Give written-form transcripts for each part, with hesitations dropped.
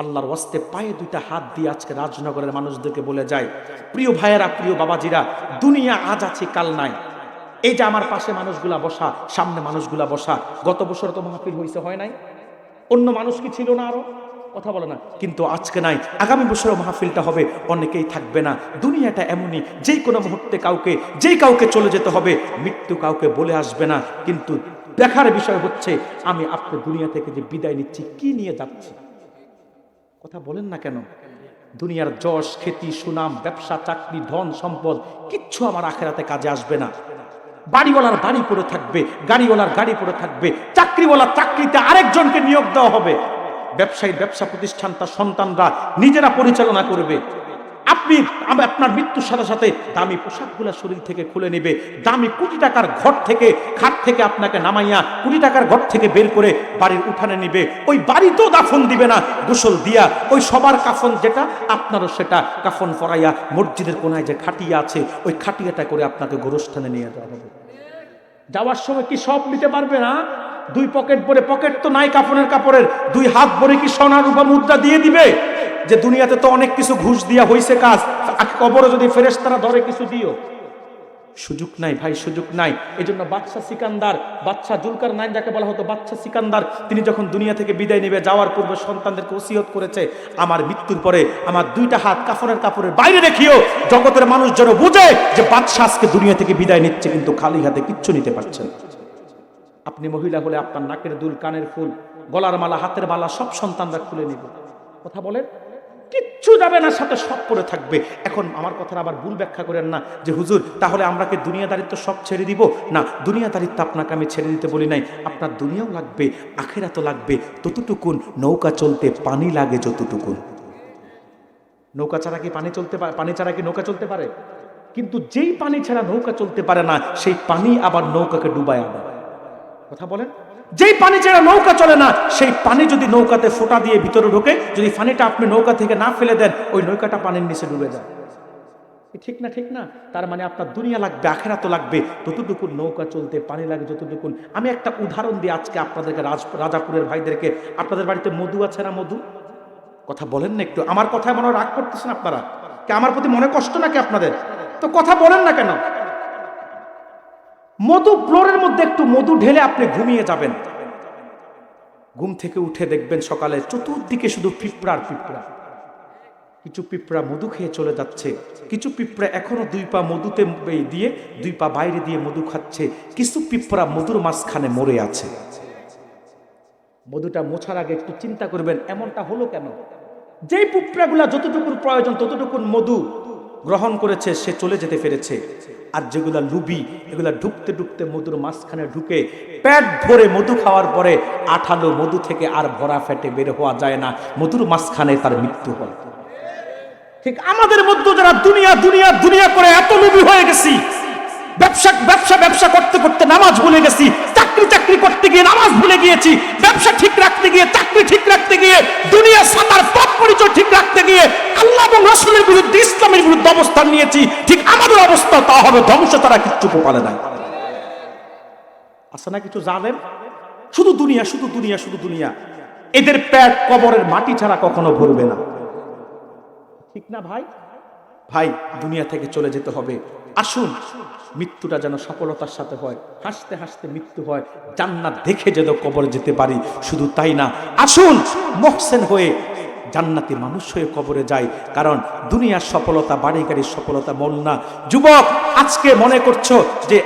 আল্লাহর ওয়াস্তে পায়ে দুইটা হাত দিয়ে আজকে রাজনগরের মানুষদেরকে বলে যায়, প্রিয় ভাইয়েরা, প্রিয় বাবাজিরা, দুনিয়া আজ আছে কাল নাই। এই যে আমার পাশে মানুষগুলা বসা, সামনে মানুষগুলা বসা, গত বছর তো মাহফিল হয়েছে, হয় নাই? অন্য মানুষ কি ছিল না? আরো কথা বলে না, কিন্তু আজকে নাই, আগামী বছরও মাহফিলটা হবে, অনেকেই থাকবে না। দুনিয়াটা এমনই, যে কোনো মুহূর্তে কাউকে চলে যেতে হবে, মৃত্যু কাউকে বলে আসবে না। কিন্তু দেখার বিষয় হচ্ছে আমি আপনি দুনিয়া থেকে যে বিদায় নিচ্ছি, কি নিয়ে যাচ্ছি? কথা বলেন না কেন? দুনিয়ার যশ খ্যাতি সুনাম ব্যবসা চাকরি ধন সম্পদ কিচ্ছু আমার আখেরাতে কাজে আসবে না। বাড়িওয়ালার বাড়ি পড়ে থাকবে, গাড়িওয়ালার গাড়ি পড়ে থাকবে, চাকরিওয়ালার চাকরিতে আরেকজনকে নিয়োগ দেওয়া হবে, ব্যবসায়ীর ব্যবসা প্রতিষ্ঠান তার সন্তানরা নিজেরা পরিচালনা করবে। আপনার মৃত্যুর সাথে সাথে দামি পোশাকগুলো শরীর থেকে খুলে নেবে, দামি কোটি টাকার ঘর থেকে খাট থেকে আপনাকে নামাইয়া কোটি টাকার ঘর থেকে বের করে বাড়ির উঠানে নিবে। ওই বাড়িতেও দাফন দিবে না, গোসল দিয়া ওই সবার কাফন যেটা আপনারও সেটা কাফন পরাইয়া মসজিদের কোনায় যে খাটিয়া আছে ওই খাটিয়াটা করে আপনাকে গোরস্থানে নিয়ে যাওয়া হবে। যাওয়ার সময় কি সব নিতে পারবে না? দুই পকেট ভরে, পকেট তো নাই কাফনের কাপড়ের, দুই হাত ভরে কি সোনার রূপা মুদ্রা দিয়ে দিবে? যে দুনিয়াতে তো অনেক কিছু ঘুষ দিয়া হইছে কাজ, কবরে যদি ফেরেশতারা ধরে কিছু দিও, সুযোগ নাই ভাই, সুযোগ নাই। এজন্য বাদশা সিকান্দার, বাদশা জুলকার নাইন যাকে বলা হতো বাদশা সিকান্দার, তিনি যখন দুনিয়া থেকে বিদায় নেবে যাওয়ার পূর্বে সন্তানদেরকে ওসিয়ত করেছে, আমার মৃত্যুর পরে আমার দুইটা হাত কাফনের কাপড়ের বাইরে রেখিও, জগতের মানুষ যেন বুঝে যে বাদশা আজকে দুনিয়া থেকে বিদায় নিচ্ছে, কিন্তু খালি হাতে কিচ্ছু নিতে পারছেন। আপনি মহিলা হলে আপনার নাকের দুল, কানের ফুল, গলার মালা, হাতের মালা সব সন্তানরা খুলে নেবে। কথা বলেন, কিচ্ছু যাবে না, সাথে সব পড়ে থাকবে। এখন আমার কথা আবার ভুল ব্যাখ্যা করেন না যে হুজুর তাহলে আমরা কি দুনিয়াদারিত্ব সব ছেড়ে দিব? না, দুনিয়াদারিত্ব আপনাকে আমি ছেড়ে দিতে বলি নাই। আপনার দুনিয়াও লাগবে, আখিরাতও লাগবে। ততটুকুন নৌকা চলতে পানি লাগে যতটুকুন। নৌকা ছাড়া কি পানি ছাড়া কি নৌকা চলতে পারে? কিন্তু যেই পানি ছাড়া নৌকা চলতে পারে না, সেই পানি আবার নৌকাকে ডুবায় আনে। কথা বলেন, যেই পানি ছাড়া নৌকা চলে না, সেই পানি যদি নৌকাতে ফোঁটা দিয়ে ভিতরে ঢোকে, যদি পানিটা আপনি নৌকা থেকে না ফেলে দেন, ওই নৌকাটা পানির নিচে ডুবে যায়। ঠিক না? ঠিক না? তার মানে আপনার দুনিয়া লাগবে, আখিরাতও লাগবে, ততটুকুন নৌকা চলতে পানি লাগে যতটুকুন। আমি একটা উদাহরণ দিই আজকে আপনাদেরকে, রাজাপুরের ভাইদেরকে। আপনাদের বাড়িতে মধু আছে না? মধু, কথা বলেন না একটু। আমার কথায় মনে রাগ করতেছেন আপনারা? কে আমার প্রতি মনে কষ্ট নাকি আপনাদের? তো কথা বলেন না কেন? মধু ফ্লোরের মধ্যে একটু মধু ঢেলে আপনি ঘুমিয়ে যাবেন, ঘুম থেকে উঠে দেখবেন সকালে চতুর্দিকে শুধু পিঁপড়ার পিঁপড়া। কিছু পিঁপড়া মধু খেয়ে চলে যাচ্ছে, কিছু পিঁপড়া এখনো দুই পা মধুতে দিয়ে দুই পা বাইরে দিয়ে মধু খাচ্ছে, কিছু পিঁপড়া মধুর মাঝখানে মরে আছে। মধুটা মোছার আগে একটু চিন্তা করবেন এমনটা হলো কেন? যেই পিঁপড়াগুলা যতটুকুন প্রয়োজন ততটুকুন মধু গ্রহণ করেছে, সে চলে যেতে পেরেছে। আর যেগুলা লুবি, এগুলা ঢুকতে ঢুকতে মধুর মাঝখানে ঢুকে পেট ভরে মধু খাওয়ার পরে আঠালো মধু থেকে আর ভরা ফেটে বের হওয়া যায় না, মধুর মাঝখানে তার মৃত্যু হয়। ঠিক আমাদের মধ্যে যারা দুনিয়া দুনিয়া দুনিয়া করে এত লোভী হয়ে গেছি, ব্যবসা ব্যবসা ব্যবসা করতে করতে নামাজ ভুলে গেছি, চাকরি চাকরি করতে গিয়ে নামাজ ভুলে গিয়েছি, ব্যবসা ঠিক রাখতে গিয়ে, চাকরি ঠিক রাখতে গিয়ে, দুনিয়া সাতার পথ পরিচয় ঠিক রাখতে গিয়ে আল্লাহ এবং রাসূলের বিরুদ্ধে, ইসলামের বিরুদ্ধে অবস্থান নিয়েছি। ঠিক আমাদের অবস্থা তা হবে ধ্বংস, তারা কিচ্ছু পারে না। আছে না কিছু জালেম? শুধু দুনিয়া, শুধু দুনিয়া, শুধু দুনিয়া। এদের পেট কবরের মাটি ছাড়া কখনো ভরবে না। ঠিক না ভাই? ভাই, দুনিয়া থেকে চলে যেতে হবে। আসুন মৃত্যুটা যেন সফলতার সাথে হয়, হাসতে হাসতে মৃত্যু হয়, জান্নাত দেখে যেন কবরে যেতে পারি। শুধু তাই না, আসুন মুহসিন হয়ে জান্নাতি মানুষ হয়ে কবরে যায়। কারণ দুনিয়ার সফলতা, বাড়ি গাড়ির সফলতা মূল না। যুবক, আজকে মনে করছো যে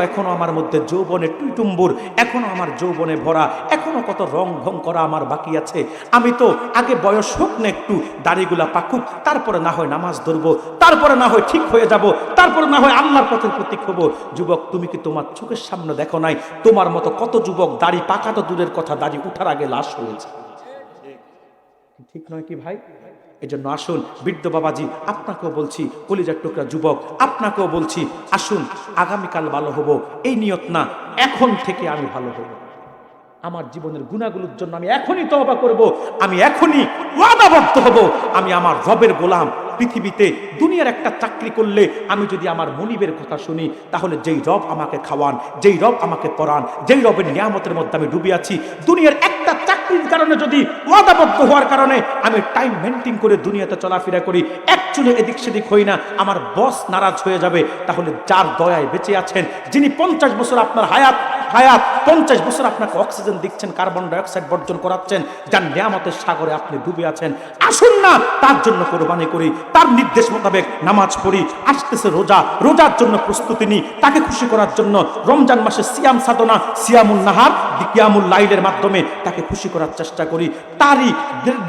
এখনো আমার মধ্যে যৌবনে টুইটুম্বুর, এখনো আমার যৌবনে ভরা, এখনো কত রং ঢং করা আমার বাকি আছে। আমি তো আগে বয়স হোক না একটু, দাড়িগুলা পাকুক, তারপরে না হয় নামাজ ধরবো, তারপরে না হয় ঠিক হয়ে যাব, তারপরে না হয় আল্লাহর পথের প্রতীক হব। যুবক, তুমি কি তোমার চোখের সামনে দেখো নাই তোমার মতো কত যুবক দাড়ি পাকা তো দূরের কথা, দাড়ি উঠার আগে লাশ হয়েছে? ঠিক নয় কি ভাই? এজন্য আসুন বৃদ্ধ বাবাজি, আপনাকেও বলছি, কলিজার টুকরা যুবক আপনাকেও বলছি, আসুন আগামীকাল ভালো হব এই নিয়ত না, এখন থেকে আমি ভালো হব। আমার জীবনের গুনাহগুলোর জন্য আমি এখনই তওবা করব, আমি এখনই ওয়াদাবদ্ধ হব, আমি আমার রবের গোলাম। পৃথিবীতে দুনিয়ার একটা চাকরি করলে আমি যদি আমার মনিবের কথা শুনি, তাহলে যেই রব আমাকে খাওয়ান, যেই রব আমাকে পড়ান, যেই রবের নিয়ামতের মধ্যে আমি ডুবে আছি, দুনিয়ার একটা চাকরি চাকরির কারণে যদি ওয়াদাবদ্ধ হওয়ার কারণে আমি টাইম মেনটেন করে দুনিয়াতে চলাফেরা করি, অ্যাকচুয়ালি এদিক সেদিক হই না, আমার বস নারাজ হয়ে যাবে। তাহলে যার দয়ায় বেঁচে আছেন, যিনি 50 বছর আপনার হায়াত 50 বছর আপনাকে অক্সিজেন দিচ্ছেন, কার্বন ডাইঅক্সাইড বর্জন করাচ্ছেন, যার নিয়ামতের সাগরে আপনি ডুবে আছেন, আসুন না তার জন্য কোরবানি করি, তার নির্দেশ মোতাবেক নামাজ পড়ি। আসতেছে রোজা, রোজার জন্য প্রস্তুতি নিই, তাকে খুশি করার জন্য রমজান মাসে সিয়াম সাধনা, সিয়ামুল নাহার, কিয়ামুল লাইলের মাধ্যমে তাকে খুশি করার চেষ্টা করি। তারই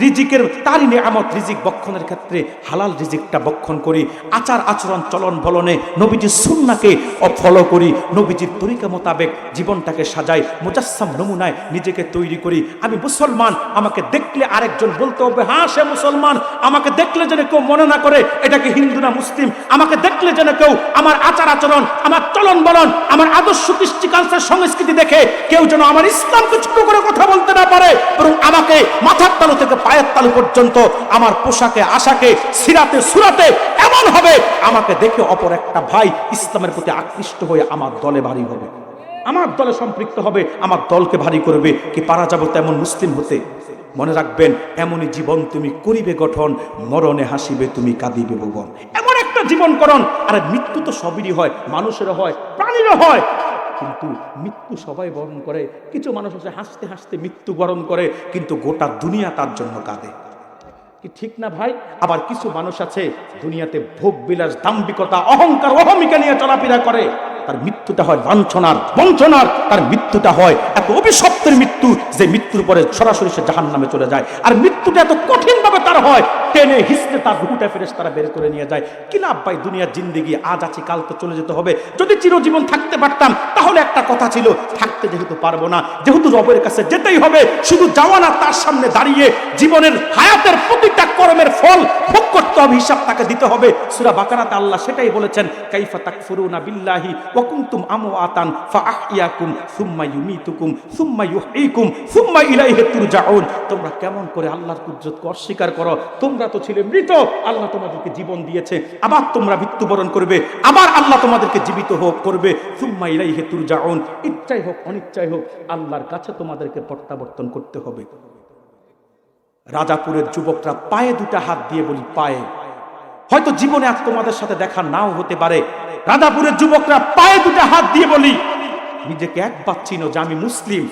রিজিকের, তারই নিয়ামত রিজিক বক্ষণের ক্ষেত্রে হালাল রিজিকটা বক্ষণ করি। আচার আচরণ চলন বলনে নবীজির সুন্নাহকে ফলো করি, নবীজির তরিকা মোতাবেক জীবনটাকে সাজাই, মুজাসসাম নমুনায় নিজেকে তৈরি করি। আমি মুসলমান, আমাকে দেখলে আরেকজন বলতে হবে হ্যাঁ সে মুসলমান। আমাকে দেখলে যেন কেউ মনে না করে এটাকে হিন্দু না মুসলিম। আমাকে দেখলে যেন কেউ আমার আচার আচরণ, আমার চলন বলন, আমার আদর্শ, কৃষ্টি, কালচার, সংস্কৃতি দেখে কেউ যেন আমার ইসলামকে ছোট করে কথা বলতে না পারে, বরং আমাকে মাথার তালু থেকে পায়ের তালু পর্যন্ত আমার পোশাকে, আশাকে, সিরাতে, সুরাতে এমন হবে আমাকে দেখে অপর একটা ভাই ইসলামের প্রতি আকৃষ্ট হয়ে আমার দলে ভারী হবে, আমার দলে সম্পৃক্ত হবে, আমার দলকে ভারী করবে। কি পারা যাব তেমন মুসলিম হতে? মনে রাখবেন, এমনই জীবন তুমি করিবে গঠন, মরণে হাসিবে তুমি কাঁদিবে ভুবন। এমন একটা জীবনকরণ। আর মৃত্যু তো সবেরই হয়, মানুষেরও হয়, প্রাণীরও হয়, কিন্তু মৃত্যু সবাই বরণ করে। কিছু মানুষ আছে হাসতে হাসতে মৃত্যু বরণ করে, কিন্তু গোটা দুনিয়া তার জন্য কাঁদে। কি ঠিক না ভাই? আবার কিছু মানুষ আছে দুনিয়াতে ভোগ বিলাস, দাম্ভিকতা, অহংকার, অহমিকা নিয়ে চলাফেরা করে, তার মৃত্যুটা হয় লাঞ্ছনার, বঞ্চনার। তার মৃত্যুটা হয় এত অভিশপ্তের মৃত্যু যে মৃত্যুর পরে সরাসরি সে জাহান্নামে চলে যায়। আর মৃত্যুটা এত কঠিন ভাবে তার হয়, টেনে হিসলে তার রুহুটা ফেরেশতারা বের করে নিয়ে যায়। কি লাভ ভাই দুনিয়ার জিন্দেগি? আজ আছি, কাল তো চলে যেতে হবে। যদি চিরজীবন থাকতে পারতাম তাহলে একটা কথা ছিল, থাকতে যেহেতু পারবো না, যেহেতু রবের কাছে যেতেই হবে, শুধু যাওয়া না, তার সামনে দাঁড়িয়ে জীবনের হায়াতের প্রতিটা কর্মের ফল ভোগ করতে হবে, হিসাব তাকে দিতে হবে। সূরা বাকারাতে আল্লাহ সেটাই বলেছেন, কাইফা তাকফুরুনা বিল্লাহি ওয়া কুনতুম আমওয়াতান ফাআহইয়াকুম সুম্মা ইউমীতুকুম সুম্মা ইউহয়ীকুম সুম্মা ইলাইহি তুরজাউন। তোমরা কেমন করে আল্লাহর কুদরতকে অস্বীকার করো? তোমরা তো ছিলে মৃত, আল্লাহ তোমাদেরকে জীবন দিয়েছে, আবার তোমরা মৃত্যুবরণ করবে, আবার আল্লাহ তোমাদেরকে জীবিত হোক করবে। সুম্মা ইলাইহি তুরজাউন, ইচ্ছাই হোক অনিচ্ছাই হোক আল্লাহর কাছে তোমাদেরকে প্রত্যাবর্তন করতে হবে। রাজাপুরের যুবকরা পায়ে দুটা হাত দিয়ে বলি, পায়ে। হয়তো জীবনে আজ তোমাদের সাথে দেখা নাও হতে পারে। রাজাপুরের যুবকরা পায়ে দুটা হাত দিয়ে বলি, নিজেকে একবার চিনো যে আমি মুসলিম,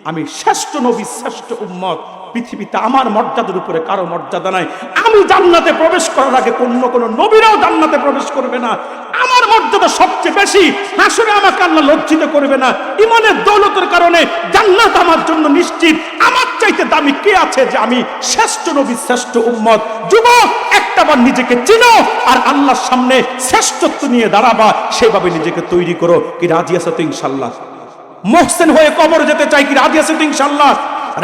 আমি শ্রেষ্ঠ নবী, শ্রেষ্ঠ উম্মত। পৃথিবীতে আমার মর্যাদার উপরে কারো মর্যাদা নাই। আমি জান্নাতে প্রবেশ করার আগে অন্য কোন নবীরাও জান্নাতে প্রবেশ করবে না। আমার মর্যাদা সবচেয়ে বেশি, হাসরে আমাকে আল্লাহ লজ্জিত করবে না। ইমানের দৌলতের কারণে জান্নাত আমার জন্য নিশ্চিত। আমার চাইতে দামি কে আছে যে আমি শ্রেষ্ঠ নবী, শ্রেষ্ঠ উম্মত? যুবক, একটাবার নিজেকে চিনো আর আল্লাহর সামনে শ্রেষ্ঠত্ব নিয়ে দাঁড়াবা, সেভাবে নিজেকে তৈরি করো। কি রাজি আছো তো ইনশাআল্লাহ? মুহসিন হয়ে কবর যেতে চাই, কি রাজি আছো তো ইনশাআল্লাহ?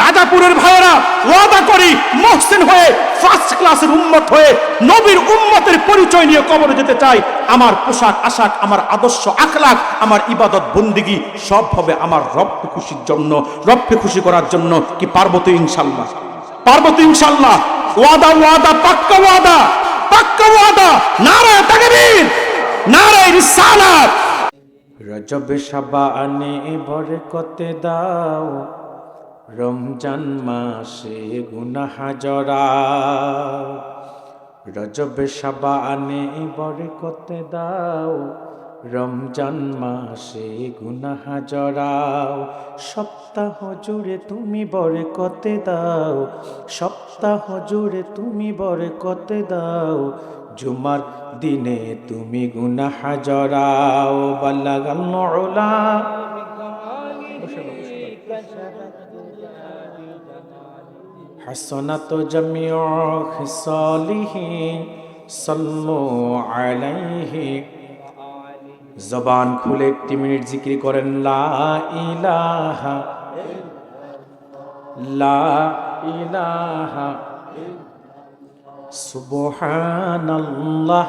রাজাপুরের ভাইয়েরা ওয়াদা করি, মুহসিন হয়ে, ফার্স্ট ক্লাসের উম্মত হয়ে, নবীর উম্মতের পরিচয় নিয়ে কবরে যেতে চাই। আমার পোশাক আশাক, আমার আদর্শ আখলাক, আমার ইবাদত বন্দিগি সব হবে আমার রবকে খুশির জন্য, রবকে খুশি করার জন্য। কি পারবো তো ইনশাআল্লাহ? পারবো তো ইনশাআল্লাহ? ওয়াদা, ওয়াদা, পাক্কা ওয়াদা, পাক্কা ওয়াদা। নারে তাকবীর, নারে রিসালাত। রজব শাবানে বরকতে দাও, রমজান মাসে গুনাহ জড়াও। রজব শাবানে বরকতে দাও, রমজান মাসে গুনাহ জড়াও। সপ্তাহ জুড়ে তুমি বরকতে দাও, সপ্তাহ জুড়ে তুমি বরকতে দাও। জুমার দিনে তুমি গুনাহ জড়াও। বালাগাল উলা, হাসনাত জামিউ খিসালিহি সাল্লু আলাইহি। জবান খুলে 1 মিনিট জিকির করেন, লা ইলাহা, লা ইলাহা, সুবহানাল্লাহ,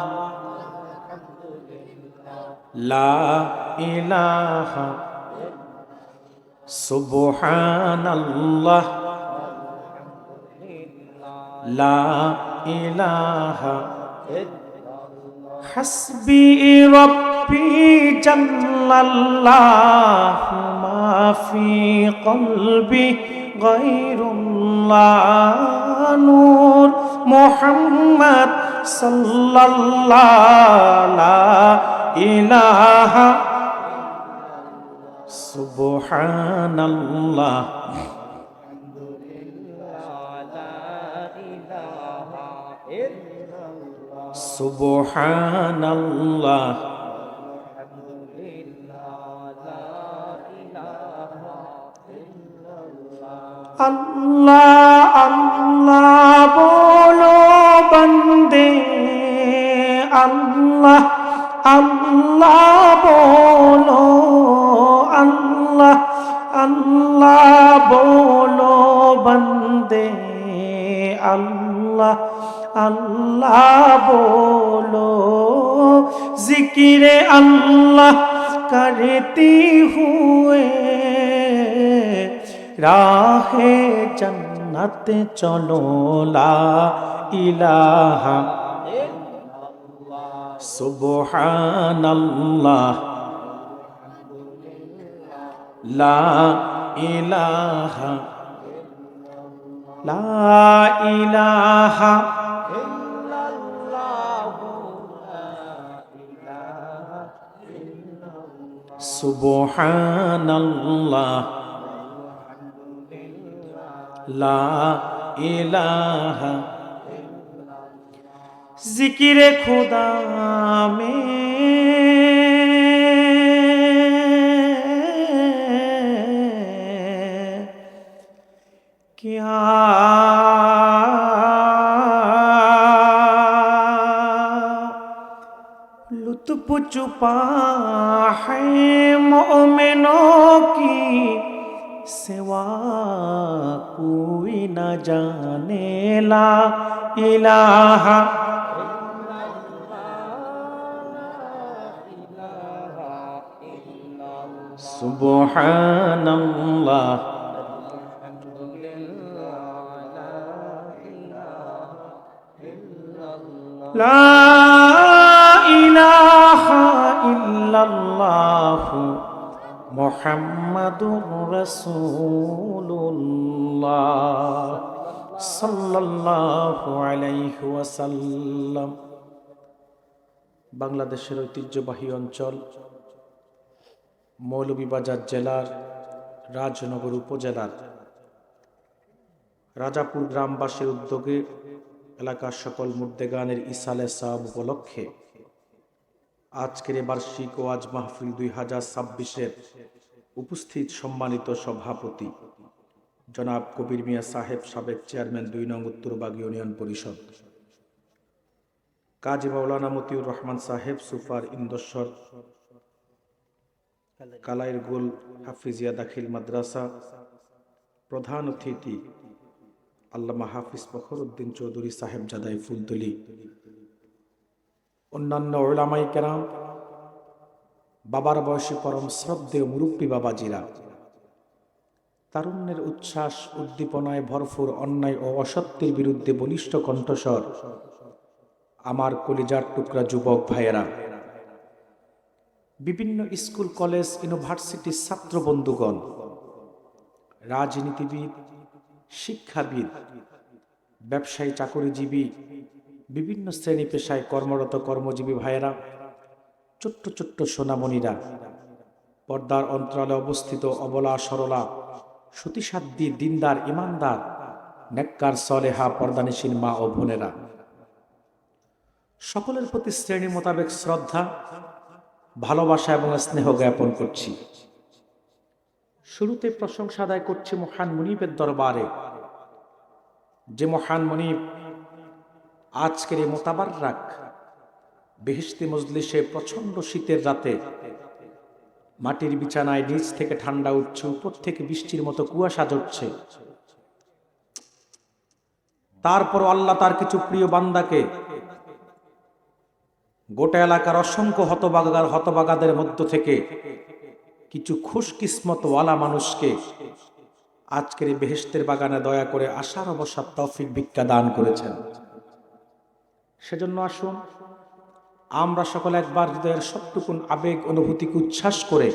লা ইলাহা, সুবহানাল্লাহ, লা ইলাহা। হাসবি রব্বি জাল্লাল্লাহু মা ফি কলবি গায়রুম সাল্লাল্লাহু নূর মুহাম্মদ সাল্লাল্লাহু লা ইলাহা সুবহানাল্লাহ সুবহানাল্লাহ আল্লাহ আল্লাহ বলো বন্দে আল্লাহ আল্লাহ বলো আল্লাহ আল্লাহ বলো বন্দে আল্লাহ আল্লাহ বলো জিকিরে আল্লাহ করতে হুয়ে রাহে জন্নত চলো লা ইলাহা সুবহানাল্লাহ লা ইলাহা লা ইলাহা সুবহানাল্লাহ লা ইলাহা জিকিরে খুদা মে क्या लुत्फ छुपा है मोमिनों की सिवा कोई न जाने ला इलाहा सुबहानल्लाह ला इलाहा इल्लल्लाह मुहम्मदुर रसूलुल्लाह সাল্লাল্লাহু আলাইহি ওয়াসাল্লাম। বাংলাদেশের ঐতিহ্যবাহী অঞ্চল মৌলভীবাজার জেলার রাজনগর উপজেলার রাজাপুর গ্রামবাসীর উদ্যোগে এলাকার সকল মুর্দেগানের ইসালে সাহাব উপলক্ষে আজকের বার্ষিক ওয়াজ মাহফিল 2026-এর উপস্থিত সম্মানিত সভাপতি জনাব কবির মিয়া সাহেব, সাবেক চেয়ারম্যান 2 নং উত্তরবাগ ইউনিয়ন পরিষদ, কাজী মাওলানা মতিউর রহমান সাহেব, সুপার ইন্দস্বর কালাইর গোল হাফিজিয়া দাখিল মাদ্রাসা, প্রধান অতিথি আল্লামা হাফিজ ফখরউদ্দিন চৌধুরী সাহেব জাদাই ফুলতলি, অন্যান্য উলামায়ে কেরাম, বাবার বয়সী পরম শ্রদ্ধেয় মুরব্বী বাবাজিরা, তারুণ্যের উচ্ছ্বাস উদ্দীপনায় ভরপুর অন্যায় ও অসত্যের বিরুদ্ধে বলিষ্ঠ কণ্ঠস্বর আমার কলিজার টুকরা যুবক ভাইয়েরা, বিভিন্ন স্কুল কলেজ ইউনিভার্সিটির ছাত্র বন্ধুগণ, রাজনীতিবিদ, শিক্ষাবিদ, ব্যবসায়ী, চাকরিজীবী, বিভিন্ন শ্রেণী পেশায় কর্মরত কর্মজীবী ভাইয়েরা, ছোট্ট ছোট্ট সোনামণিরা, পর্দার অন্তরালে অবস্থিত অবলা সরলা সতীসাধ্যী দিনদার ইমানদার নেককার সলেহা পর্দানিসীন মা ও বোনেরা, সকলের প্রতি শ্রেণী মোতাবেক শ্রদ্ধা, ভালোবাসা এবং স্নেহ জ্ঞাপন করছি। শুরুতে প্রশংসা আদায় করছি মহান মুনিবের দরবারে, যে মহান মুনিব আজকের এই মোতাবাররাক বেহেশতি মজলিসে প্রচন্ড শীতের রাতে মাটির বিছানায় নিচ থেকে ঠান্ডা উঠছে, উপর থেকে বৃষ্টির মতো কুয়াশা ঝরছে, তারপর আল্লাহ তার কিছু প্রিয় বান্দাকে, গোটা এলাকার অসংখ্য হতবাগাদের মধ্য থেকে কিছু খুশকিসমতওয়ালা মানুষকে আজকের এই বেহেশতের বাগানে দয়া করে আসার অবসাদ তৌফিক ভিক্ষা দান করেছেন। সেজন্য আসুন আমরা সকলে একবার হৃদয়ের সবটুকুন আবেগ অনুভূতিকে উচ্ছ্বাস করে,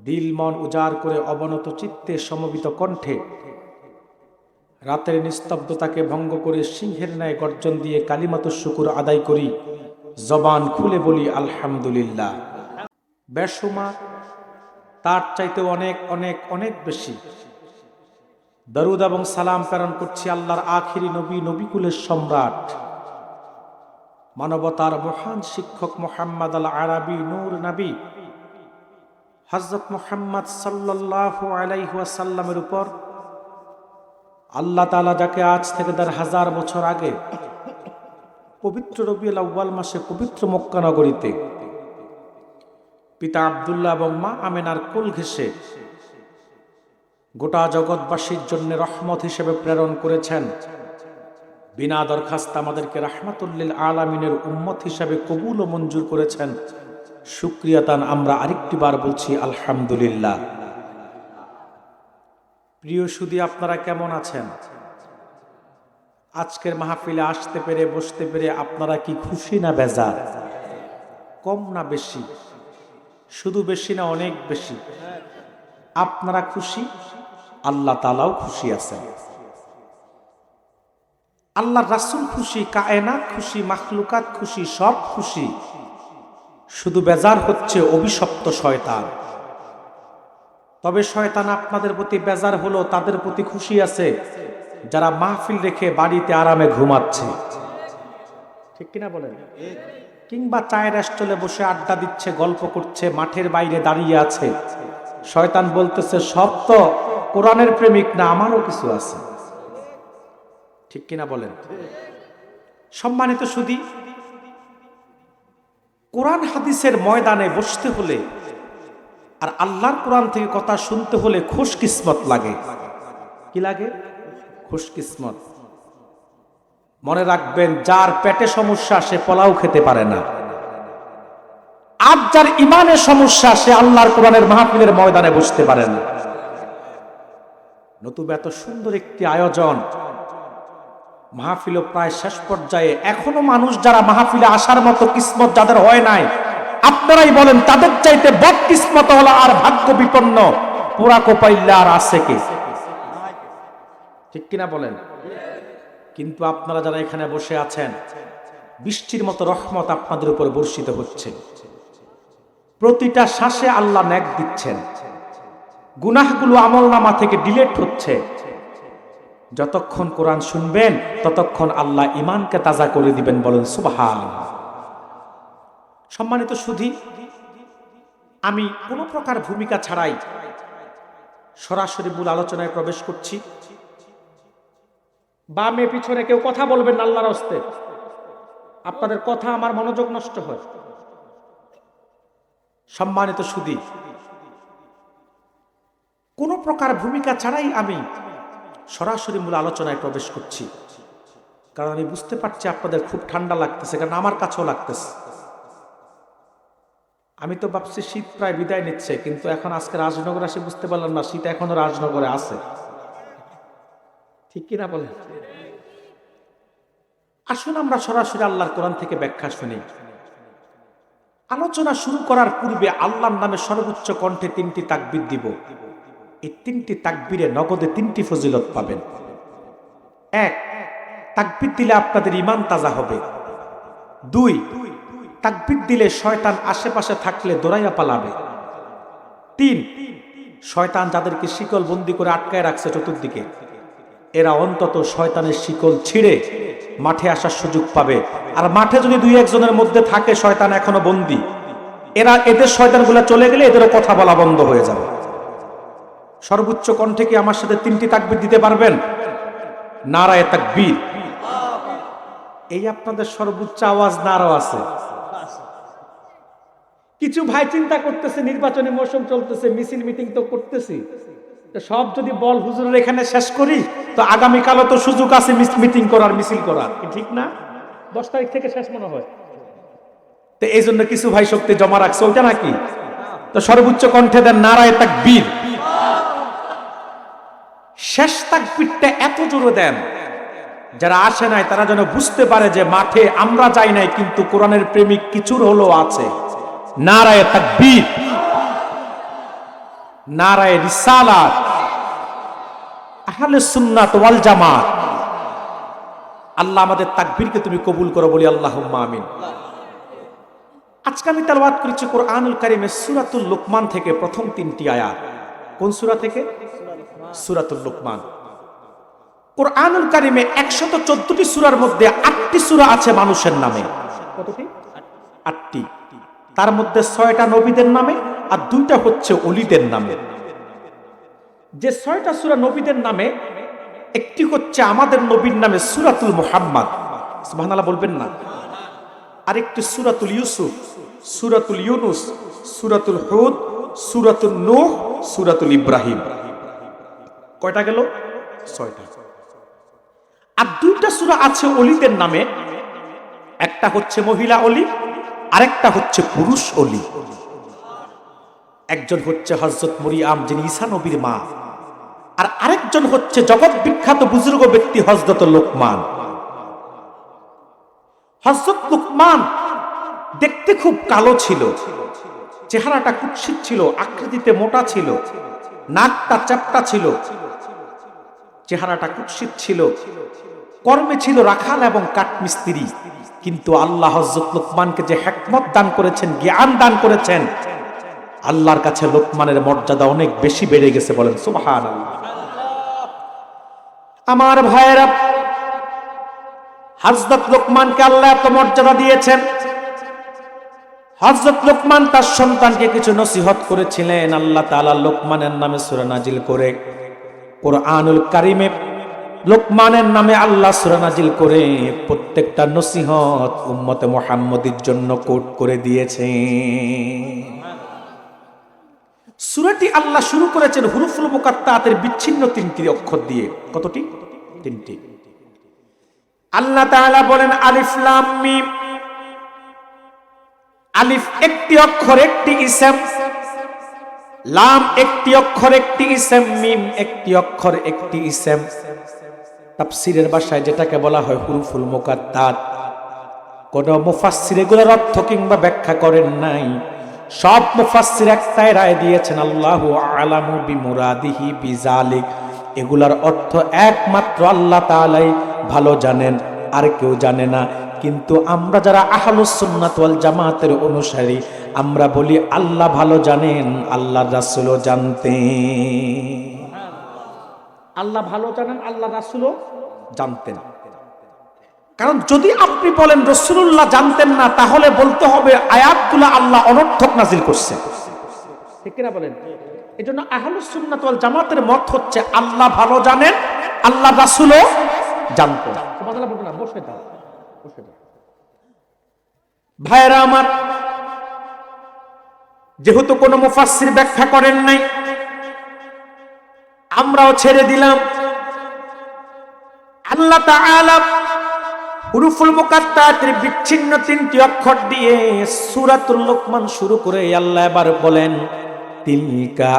দিল মন উজাড় করে, অবনত চিত্তে সমবেত কণ্ঠে রাতের নিস্তব্ধতাকে ভঙ্গ করে সিংহের ন্যায় গর্জন দিয়ে কালিমাতুশ শুকুর আদায় করি, জবান খুলে বলি আলহামদুলিল্লাহ। বেশুমার, তার চাইতে অনেক অনেক অনেক বেশি দরুদ এবং সালাম প্রেরণ করছি আল্লাহর আখিরি নবী, নবীকুলের সম্রাট, মানবতার মহান শিক্ষক মুহাম্মদ আল আরাবী নূর নবী হযরত মুহাম্মদ সাল্লাল্লাহু আলাইহি ওয়াসাল্লামের উপর আল্লাহ তাআলা যাকে আজ থেকে ১০০০ বছর আগে পবিত্র রবিউল আউয়াল মাসে পবিত্র মক্কা নগরীতে পিতা আব্দুল্লাহ এবং মা আমেনার কোল ঘেঁষে গোটা জগৎবাসীর জন্য রহমত হিসেবে প্রেরণ করেছেন, বিনা দরখাস্ত আমাদেরকে রাহমাতুল লিল আলামিনের উম্মত হিসেবে কবুল ও মঞ্জুর করেছেন, শুকরিয়া তান আমরা আরেকটি বার বলছি আলহামদুলিল্লাহ। প্রিয় সুধী, আপনারা কেমন আছেন? আজকের মাহফিলে আসতে পেরে বসতে পেরে আপনারা কি খুশি না বেজার? কম না বেশি? শুধু বেশি না অনেক বেশি? আপনারা খুশি, আল্লাহ তাআলাও খুশি আছেন, আল্লাহর রাসূল খুশি, কায়নাত খুশি, মাখলুকাত খুশি, সব খুশি। শুধু বেজার হচ্ছে অভিশপ্ত শয়তান। তবে শয়তান আপনাদের প্রতি বেজার হলো, তাদের প্রতি খুশি আছে যারা মাহফিল রেখে বাড়িতে আরামে ঘুমাচ্ছে, ঠিক কিনা বলেন? কিংবা চায়ের স্টলে বসে আড্ডা দিচ্ছে, গল্প করছে, মাঠের বাইরে দাঁড়িয়ে আছে। শয়তান বলতেছে সব তো কোরআনের প্রেমিক না, আমারও কিছু আছে, ঠিক কিনা বলেন? সম্মানিত সুধী, কোরআন হাদিসের ময়দানে বসতে হলে আর আল্লাহর কোরআন থেকে কথা শুনতে হলে খুশকিসমত লাগে। কি লাগে? খুশকিসমত। মনে রাখবেন, যার পেটে সমস্যা সে পোলাও খেতে পারে না, আর যার ইমানের সমস্যা সে আল্লাহর কোরআনের মাহফিলের ময়দানে বসতে পারে না। নতুবা এত সুন্দর একটি আয়োজন, মাহফিল প্রায় শেষ পর্যায়ে, এখনো মানুষ যারা মাহফিলে আসার মতো কিসমত যাদের হয় নাই, আপনারাই বলেন তাদের চাইতে বদ কিসমত হলো আর ভাগ্য বিপন্ন পুরা কোপাইল্লা আর আছে কে? ঠিক কিনা বলেন? কিন্তু আপনারা যারা এখানে বসে আছেন, বৃষ্টির মতো রহমত আপনাদের উপর বর্ষিত হচ্ছে। প্রতিটা শ্বাসে আল্লাহ নেক দিচ্ছেন, গুনাহগুলো আমলনামা থেকে ডিলিট হচ্ছে। যতক্ষণ কোরআন শুনবেন ততক্ষণ আল্লাহ ঈমানকে তাজা করে দিবেন, বলেন সুবহানাল্লাহ। সম্মানিত সুধী, আমি কোনো প্রকার ভূমিকা ছাড়াই সরাসরি মূল আলোচনায় প্রবেশ করছি। বামে পিছনে কেউ কথা বলবেন না আল্লাহর হস্তে, আপনাদের কথা আমার মনোযোগ নষ্ট হয়। সম্মানিত সুধী, কোনো প্রকার ভূমিকা ছাড়াই আমি সরাসরি মূল আলোচনায় প্রবেশ করছি, কারণ আমি বুঝতে পারছি আপনাদের খুব ঠান্ডা লাগতেছে, কারণ আমার কাছেও লাগতেছে। আমি তো ভাবছি শীত প্রায় বিদায় নিচ্ছে, কিন্তু এখন আজকে রাজনগর আসে বুঝতে পারলাম না শীত এখনো রাজনগরে আছে, ঠিক কিনা বলেন? আসুন আমরা সরাসরি আল্লাহর কোরআন থেকে ব্যাখ্যা শুনি। আলোচনা শুরু করার পূর্বে আল্লাহর নামে সর্বোচ্চ কণ্ঠে 3টি তাকবীর দিব। এই 3টি তাকবীরে নগদে 3টি ফজিলত পাবেন। 1, তাকবীর দিলে আপনাদের ঈমান তাজা হবে। 2, তাকবীর দিলে শয়তান আশেপাশে থাকলে দৌড়াইয়া পালাবে। 3, শয়তান যাদেরকে শিকল বন্দি করে আটকায় রাখছে চতুর্দিকে, এরা অন্তত শয়তানের শিকল ছিঁড়ে মাঠে আসার সুযোগ পাবে। আর মাঠে যদি 2-1 জনের মধ্যে থাকে শয়তান এখনো বন্দী, এদের শয়তানগুলো চলে গেলে এদেরও কথা বলা বন্ধ হয়ে যাবে। সর্বোচ্চ কণ্ঠে কি আমার সাথে 3টি তাকবীর দিতে পারবেন? নারায়ে তাকবীর। এই আপনাদের সর্বোচ্চ আওয়াজ নারাও আছে। কিছু ভাই চিন্তা করতেছে নির্বাচনী মৌসুম চলতেছে, মিছিল মিটিং তো করতেছি, সব যদি বল হুজুরের এখানে শেষ করি তো আগামীকালও তো সুযোগ আছে মিটিং করার, মিছিল করার, ঠিক না? 10 তারিখ থেকে শেষ মনে হয়। তো এই জন্য কিছু ভাই শক্তি জমা রাখছে, ওইটা নাকি? তো সর্বোচ্চ কণ্ঠে দেন নারায়ে তাকবীর। শেষ তাকবীরটা এত জোরে দেন যারা আসে নাই তারা যেন বুঝতে পারে যে মাঠে আমরা যাই নাই, কিন্তু কোরআনের প্রেমিক কিছুর হলো আছে। নারায়ে তাকবীর, নারায়ে রিসালাত। আহলে সুন্নাত ওয়াল জামাত। আল্লাহ আমাদের তাকবীরকে তুমি কবুল করো, বলি আল্লাহুম্মা আমিন। আজকে আমি তেলাওয়াত করেছি কোরআনুল কারীমের সূরাতুল লুকমান থেকে প্রথম 3টি আয়াত। কোন সূরা থেকে? সূরাতুল লুকমান। কোরআনুল কারীমে 114টি সূরার মধ্যে 8টি সূরা আছে মানুষের নামে। কতটি? 8টি। তার মধ্যে 6টা নবীদের নামে আর 2টা হচ্ছে ওলিদের নামে। যে 6টা সূরা নবীদের নামে, একটি হচ্ছে আমাদের নবীর নামে সূরাতুল মুহাম্মদ, সুবহানাল্লাহ বলবেন না। আরেকটি সূরাতুল ইউসুফ, সূরাতুল ইউনুস, সূরাতুল হুদ, সূরাতুল নূহ, সূরাতুল ইব্রাহিম। কয়টা গেল? 6টা। আর 2টা সূরা আছে ওলিদের নামে, একটা হচ্ছে মহিলা ওলি, আরেকটা হচ্ছে পুরুষ ওলি। একজন হচ্ছে হযরত মরিয়ম, যিনি ঈসা নবীর মা, আর আরেকজন হচ্ছে জগৎ বিখ্যাত বুজুর্গ ব্যক্তি হযরত লোকমান। হযরত লোকমান দেখতে খুব কালো ছিল, চেহারাটা কুৎসিত ছিল, আকৃতিতে মোটা ছিল, নাকটা চ্যাপ্টা ছিল, চেহারাটা কুৎসিত ছিল, কর্মে ছিল রাখাল এবং কাঠমিস্ত্রি। কিন্তু আল্লাহ হযরত লোকমানকে যে হিকমত দান করেছেন, জ্ঞান দান করেছেন, আল্লাহর কাছে লোকমানের মর্যাদা অনেক বেশি বেড়ে গেছে, বলেন সুবহানাল্লাহ। আমার ভাইয়েরা, হযরত লোকমানকে আল্লাহ এত মর্যাদা দিয়েছেন। হযরত লোকমান তার সন্তানকে কিছু নসিহত করেছিলেন। আল্লাহ তাআলা লোকমানের নামে সূরা নাজিল করে কোরআনুল কারীমে লোকমানের নামে আল্লাহ সূরা নাজিল করে প্রত্যেকটা নসিহত উম্মতে মুহাম্মদীর জন্য কোট করে দিয়েছেন। সূরাটি আল্লাহ শুরু করেছেন হুরুফুল মুকাত্তাতের বিচ্ছিন্ন 3টি অক্ষর দিয়ে। কতটি? 3টি। আল্লাহ তাআলা বলেন আলিফ লাম মিম। আলিফ একটি অক্ষর, একটি ইসম। লাম একটি অক্ষর, একটি ইসম। মিম একটি অক্ষর, একটি ইসম। তাফসীরের ভাষায় যেটাকে বলা হয় হুরুফুল মুকাত্তাত। কোন মুফাসসির এগুলোর অর্থ কিংবা ব্যাখ্যা করেন নাই। সব মুফাসসির একটাই রায় দিয়েছেন, আল্লাহু আ'লামু বিমুরাদিহি বিযালিক। এগুলার অর্থ একমাত্র আল্লাহ তাআলাই ভালো জানেন, আর কেউ জানে না। কিন্তু আমরা যারা আহলুস সুন্নাত ওয়াল জামাতের অনুসারী, আমরা বলি আল্লাহ ভালো জানেন, আল্লাহর রাসূলও জানতেন। আল্লাহ ভালো জানেন, আল্লাহ রাসূলও জানতেন। কারণ যদি আপনি বলেন রাসূলুল্লাহ জানতেন না, তাহলে বলতে হবে আয়াতগুলো আল্লাহ অনর্থক নাজিল করছে, ঠিক কিনা বলেন? এজন্য আহলুস সুন্নাত ওয়াল জামাতের মত হচ্ছে আল্লাহ ভালো জানেন, আল্লাহ রাসূলও জানতেন। সুবহানাল্লাহ বলবেন না? বসে দাও, বসে দাও। ভাইরা আমার, যেহেতু কোন মুফাসসির ব্যাখ্যা করেন নাই, আমরাও ছেড়ে দিলাম। আল্লাহ তাআলা হুরুফুল মুকাত্তাতের বিচ্ছিন্ন 3টি অক্ষর দিয়ে সূরাতুল লোকমান শুরু করে আল্লাহ এবার বলেন তিলকা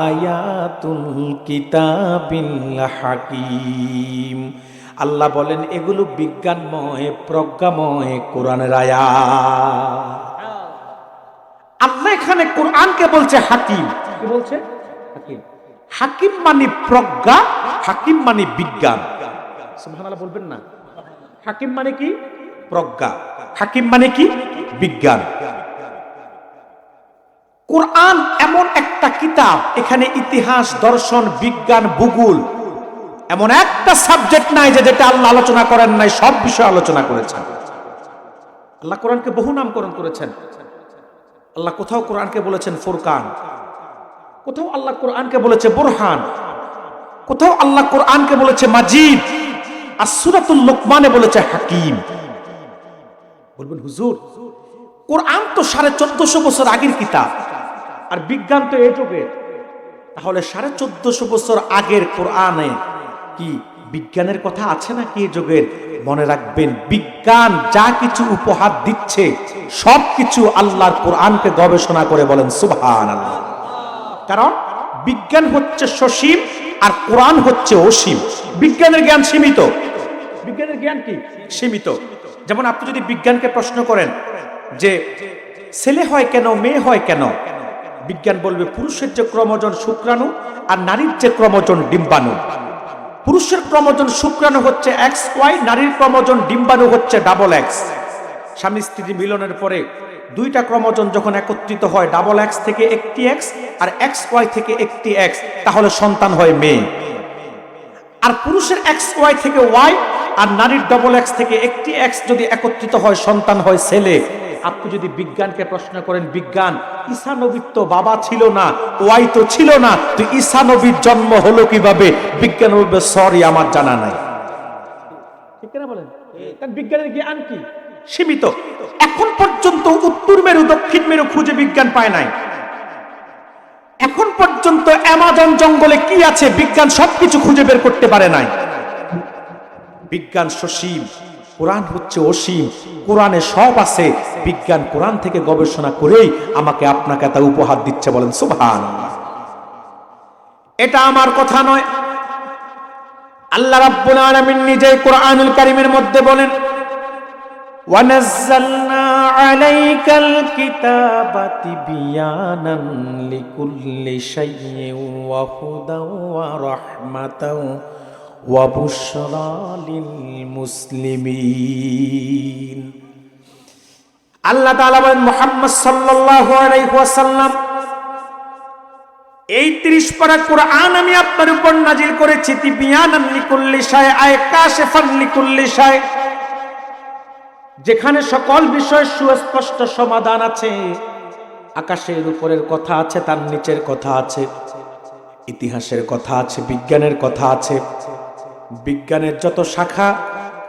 আয়াতুল কিতাবিল হাকিম। আল্লাহ বলেন এগুলো বিজ্ঞানময়, প্রজ্ঞাময় কোরআনের আয়াত। আল্লাহ এখানে কোরআনকে বলছে হাকিম। কি বলছে? হাকিম। হাকিম মানে প্রজ্ঞা, হাকিম মানে বিজ্ঞান। সুবহানাল্লাহ বলবেন না? হাকিম মানে কি? প্রজ্ঞা। হাকিম মানে কি? বিজ্ঞান। কোরআন এমন একটা কিতাব, এখানে ইতিহাস, দর্শন, বিজ্ঞান, ভূগোল এমন একটা সাবজেক্ট নাই যে যেটা আল্লাহ আলোচনা করেন নাই। সব বিষয় আলোচনা করেছেন। আল্লাহ কোরআনকে বহু নামকরণ করেছেন। আল্লাহ কোথাও কোরআনকে বলেছেন ফুরকান, কোথাও আল্লাহ কোরআনকে বলেছে বুরহান, কোথাও আল্লাহ কোরআনকে বলেছে মাজিদ, আর সূরাতুল লোকমানে বলেছে হাকিম। বলবেন হুজুর, কোরআন তো 1450 বছর আগের কিতাব, আর বিজ্ঞান তো এই যুগের। তাহলে 1450 বছর আগের কোরআনে কি বিজ্ঞানের কথা আছে নাকি এই যুগের? মনে রাখবেন, বিজ্ঞান যা কিছু উপহার দিচ্ছে সবকিছু আল্লাহর কোরআনকে গবেষণা করে, বলেন সুবহানাল্লাহ। কারণ বিজ্ঞান হচ্ছে সসীম আর কোরআন হচ্ছে অসীম। বিজ্ঞানের জ্ঞান সীমিত, বিজ্ঞানের জ্ঞান কি? সীমিত। যেমন আপনি যদি বিজ্ঞানকে প্রশ্ন করেন যে ছেলে হয় কেন, মেয়ে হয় কেন, বিজ্ঞান বলবে পুরুষের যে ক্রোমোজোম শুক্রাণু আর নারীর যে ক্রোমোজোম ডিম্বাণু। পুরুষের ক্রোমোজোম শুক্রাণু হচ্ছে XY, নারীর ক্রোমোজোম ডিম্বাণু হচ্ছে XX। স্বামী স্ত্রী মিলনের পরে দুইটা ক্রোমোজোম যখন একত্রিত হয় XX থেকে একটি X আর XY থেকে একটি X, তাহলে সন্তান হয় মেয়ে। আর পুরুষের XY থেকে Y আর নারীর XX থেকে একটি X যদি একত্রিত হয় সন্তান হয় ছেলে। আপনি যদি বিজ্ঞানকে প্রশ্ন করেন, বিজ্ঞান ঈসা নবীর তো বাবা ছিল না, ওয়াই তো ছিল না, তো ঈসা নবীর জন্ম হলো কিভাবে? বিজ্ঞান বলবে সরি আমার জানা নাই। ঠিক না বলেন? কারণ বিজ্ঞানের জ্ঞান কি? সীমিত। এখন পর্যন্ত উত্তর মেরু দক্ষিণ মেরু খুঁজে বিজ্ঞান পায় নাই। এখন পর্যন্ত অ্যামাজন জঙ্গলে কি আছে বিজ্ঞান সবকিছু খুঁজে বের করতে পারে নাই। বিজ্ঞান সসীম, কোরআন হচ্ছে অসীম। কোরআনে সব আছে, বিজ্ঞান কোরআন থেকে গবেষণা করেই আমাকে আপনাকে তা উপহার দিচ্ছে। বলেন সুবহানাল্লাহ। এটা আমার কথা নয়, আল্লাহ রাব্বুল আলামিন নিজেই কোরআনুল কারীমের মধ্যে বলেন, ওয়ানাজ্জালনা আলাইকাল কিতাবা তিবয়ানান লিকুল্লি শাইইন ওয়া হুদাও ওয়া রাহমাতাও ওয়া বুশরা লিল মুসলিমিন। আল্লাহ তাআলা বলেন, মুহাম্মদ সাল্লাল্লাহু আলাইহি ওয়াসাল্লাম, এই 30 পারা কোরআন আমি আপনার উপর নাজিল করেছি তিবয়ানান লিকুল্লি শাই, আয় কাশিফান লিকুল্লি শাই, যেখানে সকল বিষয় সুস্পষ্ট সমাধান আছে। আকাশের উপরের কথা আছে, তার নিচের কথা আছে, ইতিহাসের কথা আছে, বিজ্ঞানের কথা আছে। বিজ্ঞানের যত শাখা,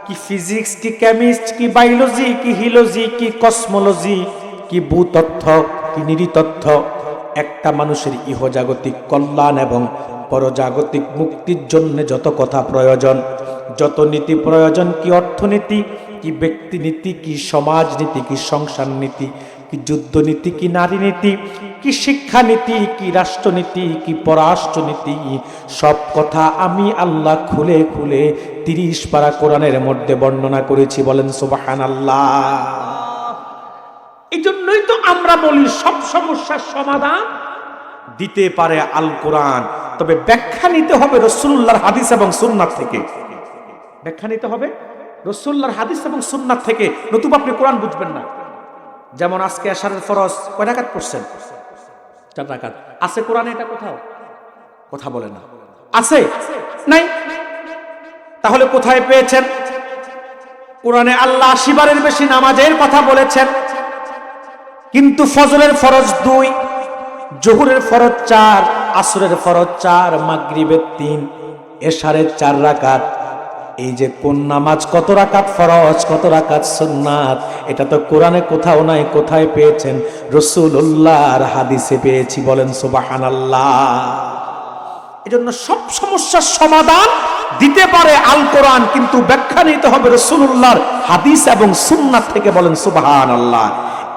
কি ফিজিক্স, কি কেমিস্ট, কি বায়োলজি, কি হিলোজি, কি কসমোলজি, কি ভূতত্ত্ব, কি নৃতত্ত্ব, একটা মানুষের ইহজাগতিক কল্যাণ এবং পরজাগতিক মুক্তির জন্য যত কথা প্রয়োজন, যত নীতি প্রয়োজন, কি অর্থনীতি, কি ব্যক্তিনীতি, কি সমাজনীতি, কি সংসার নীতি, কি যুদ্ধনীতি, কি নারী নীতি, কি শিক্ষানীতি, কি রাষ্ট্রনীতি, কি পররাষ্ট্রনীতি, সব কথা আমি আল্লাহ খুলে খুলে 30 পারা কোরআনের মধ্যে বর্ণনা করেছি। বলেন সুবহানাল্লাহ। এই জন্যই তো আমরা বলি সব সমস্যার সমাধান দিতে পারে আল কোরআন, তবে ব্যাখ্যা নিতে হবে রাসূলুল্লাহর হাদিস এবং সুন্নাত থেকে। ব্যাখ্যা নিতে হবে রাসূলুল্লাহর হাদিস এবং সুন্নাত থেকে, নতুবা আপনি কোরআন বুঝবেন না। যেমন আজকে এশারের ফরজ কয় রাকাত পড়ছেন? 4 রাকাত। আছে কোরআনে এটা কোথাও? কথা বলে না। আছে? নাই। তাহলে কোথায় পেয়েছেন? কোরআনে আল্লাহ 80 বারের বেশি নামাজের কথা বলেছেন, কিন্তু ফজরের ফরজ 2, জোহরের ফরজ 4, আসরের ফরজ 4, মাগরিবের 3, এশারের 4 রাকাত। এই যে কোন নামাজ কত রাকাত ফরজ, কত রাকাত সুন্নাত, এটা তো কোরআনে কোথাও নাই। কোথায় পেয়েছেন? রাসূলুল্লাহর হাদিসে পেয়েছি। বলেন সুবহানাল্লাহ। এজন্য সব সমস্যার সমাধান দিতে পারে আল কোরআন, কিন্তু ব্যাখ্যা নিতে হবে রাসূলুল্লাহর হাদিস এবং সুন্নাত থেকে। বলেন সুবহানাল্লাহ।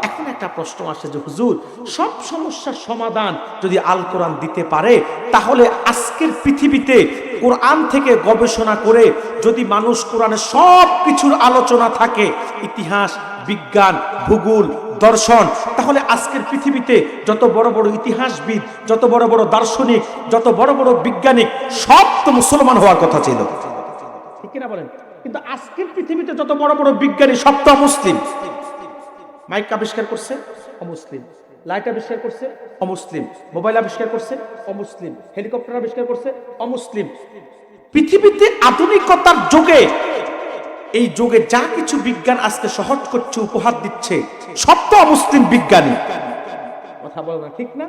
এখন একটা প্রশ্ন আসে যে হুজুর, সব সমস্যার সমাধান যদি আল কোরআন দিতে পারে, তাহলে আজকের পৃথিবীতে কোরআন থেকে গবেষণা করে যদি মানুষ কোরআনের সব কিছুর আলোচনা থাকে, ইতিহাস, বিজ্ঞান, ভূগোল, দর্শন, তাহলে আজকের পৃথিবীতে যত বড় বড় ইতিহাসবিদ, যত বড় বড় দার্শনিক, যত বড় বড় বিজ্ঞানিক, সব তো মুসলমান হওয়ার কথা ছিল। ঠিক কিনা বলেন? কিন্তু আজকের পৃথিবীতে যত বড় বড় বিজ্ঞানী সব তো মুসলিম। মাইক আবিষ্কার করছে অমুসলিম, লাইট আবিষ্কার করছে অমুসলিম, মোবাইল আবিষ্কার করছে অমুসলিম, হেলিকপ্টার আবিষ্কার করছে অমুসলিম। পৃথিবীতে আধুনিকতার যুগে, এই যুগে যা কিছু বিজ্ঞান আজকে সহজ করছে, উপহার দিচ্ছে, সব তো অমুসলিম বিজ্ঞানী। কথা বলো না, ঠিক না?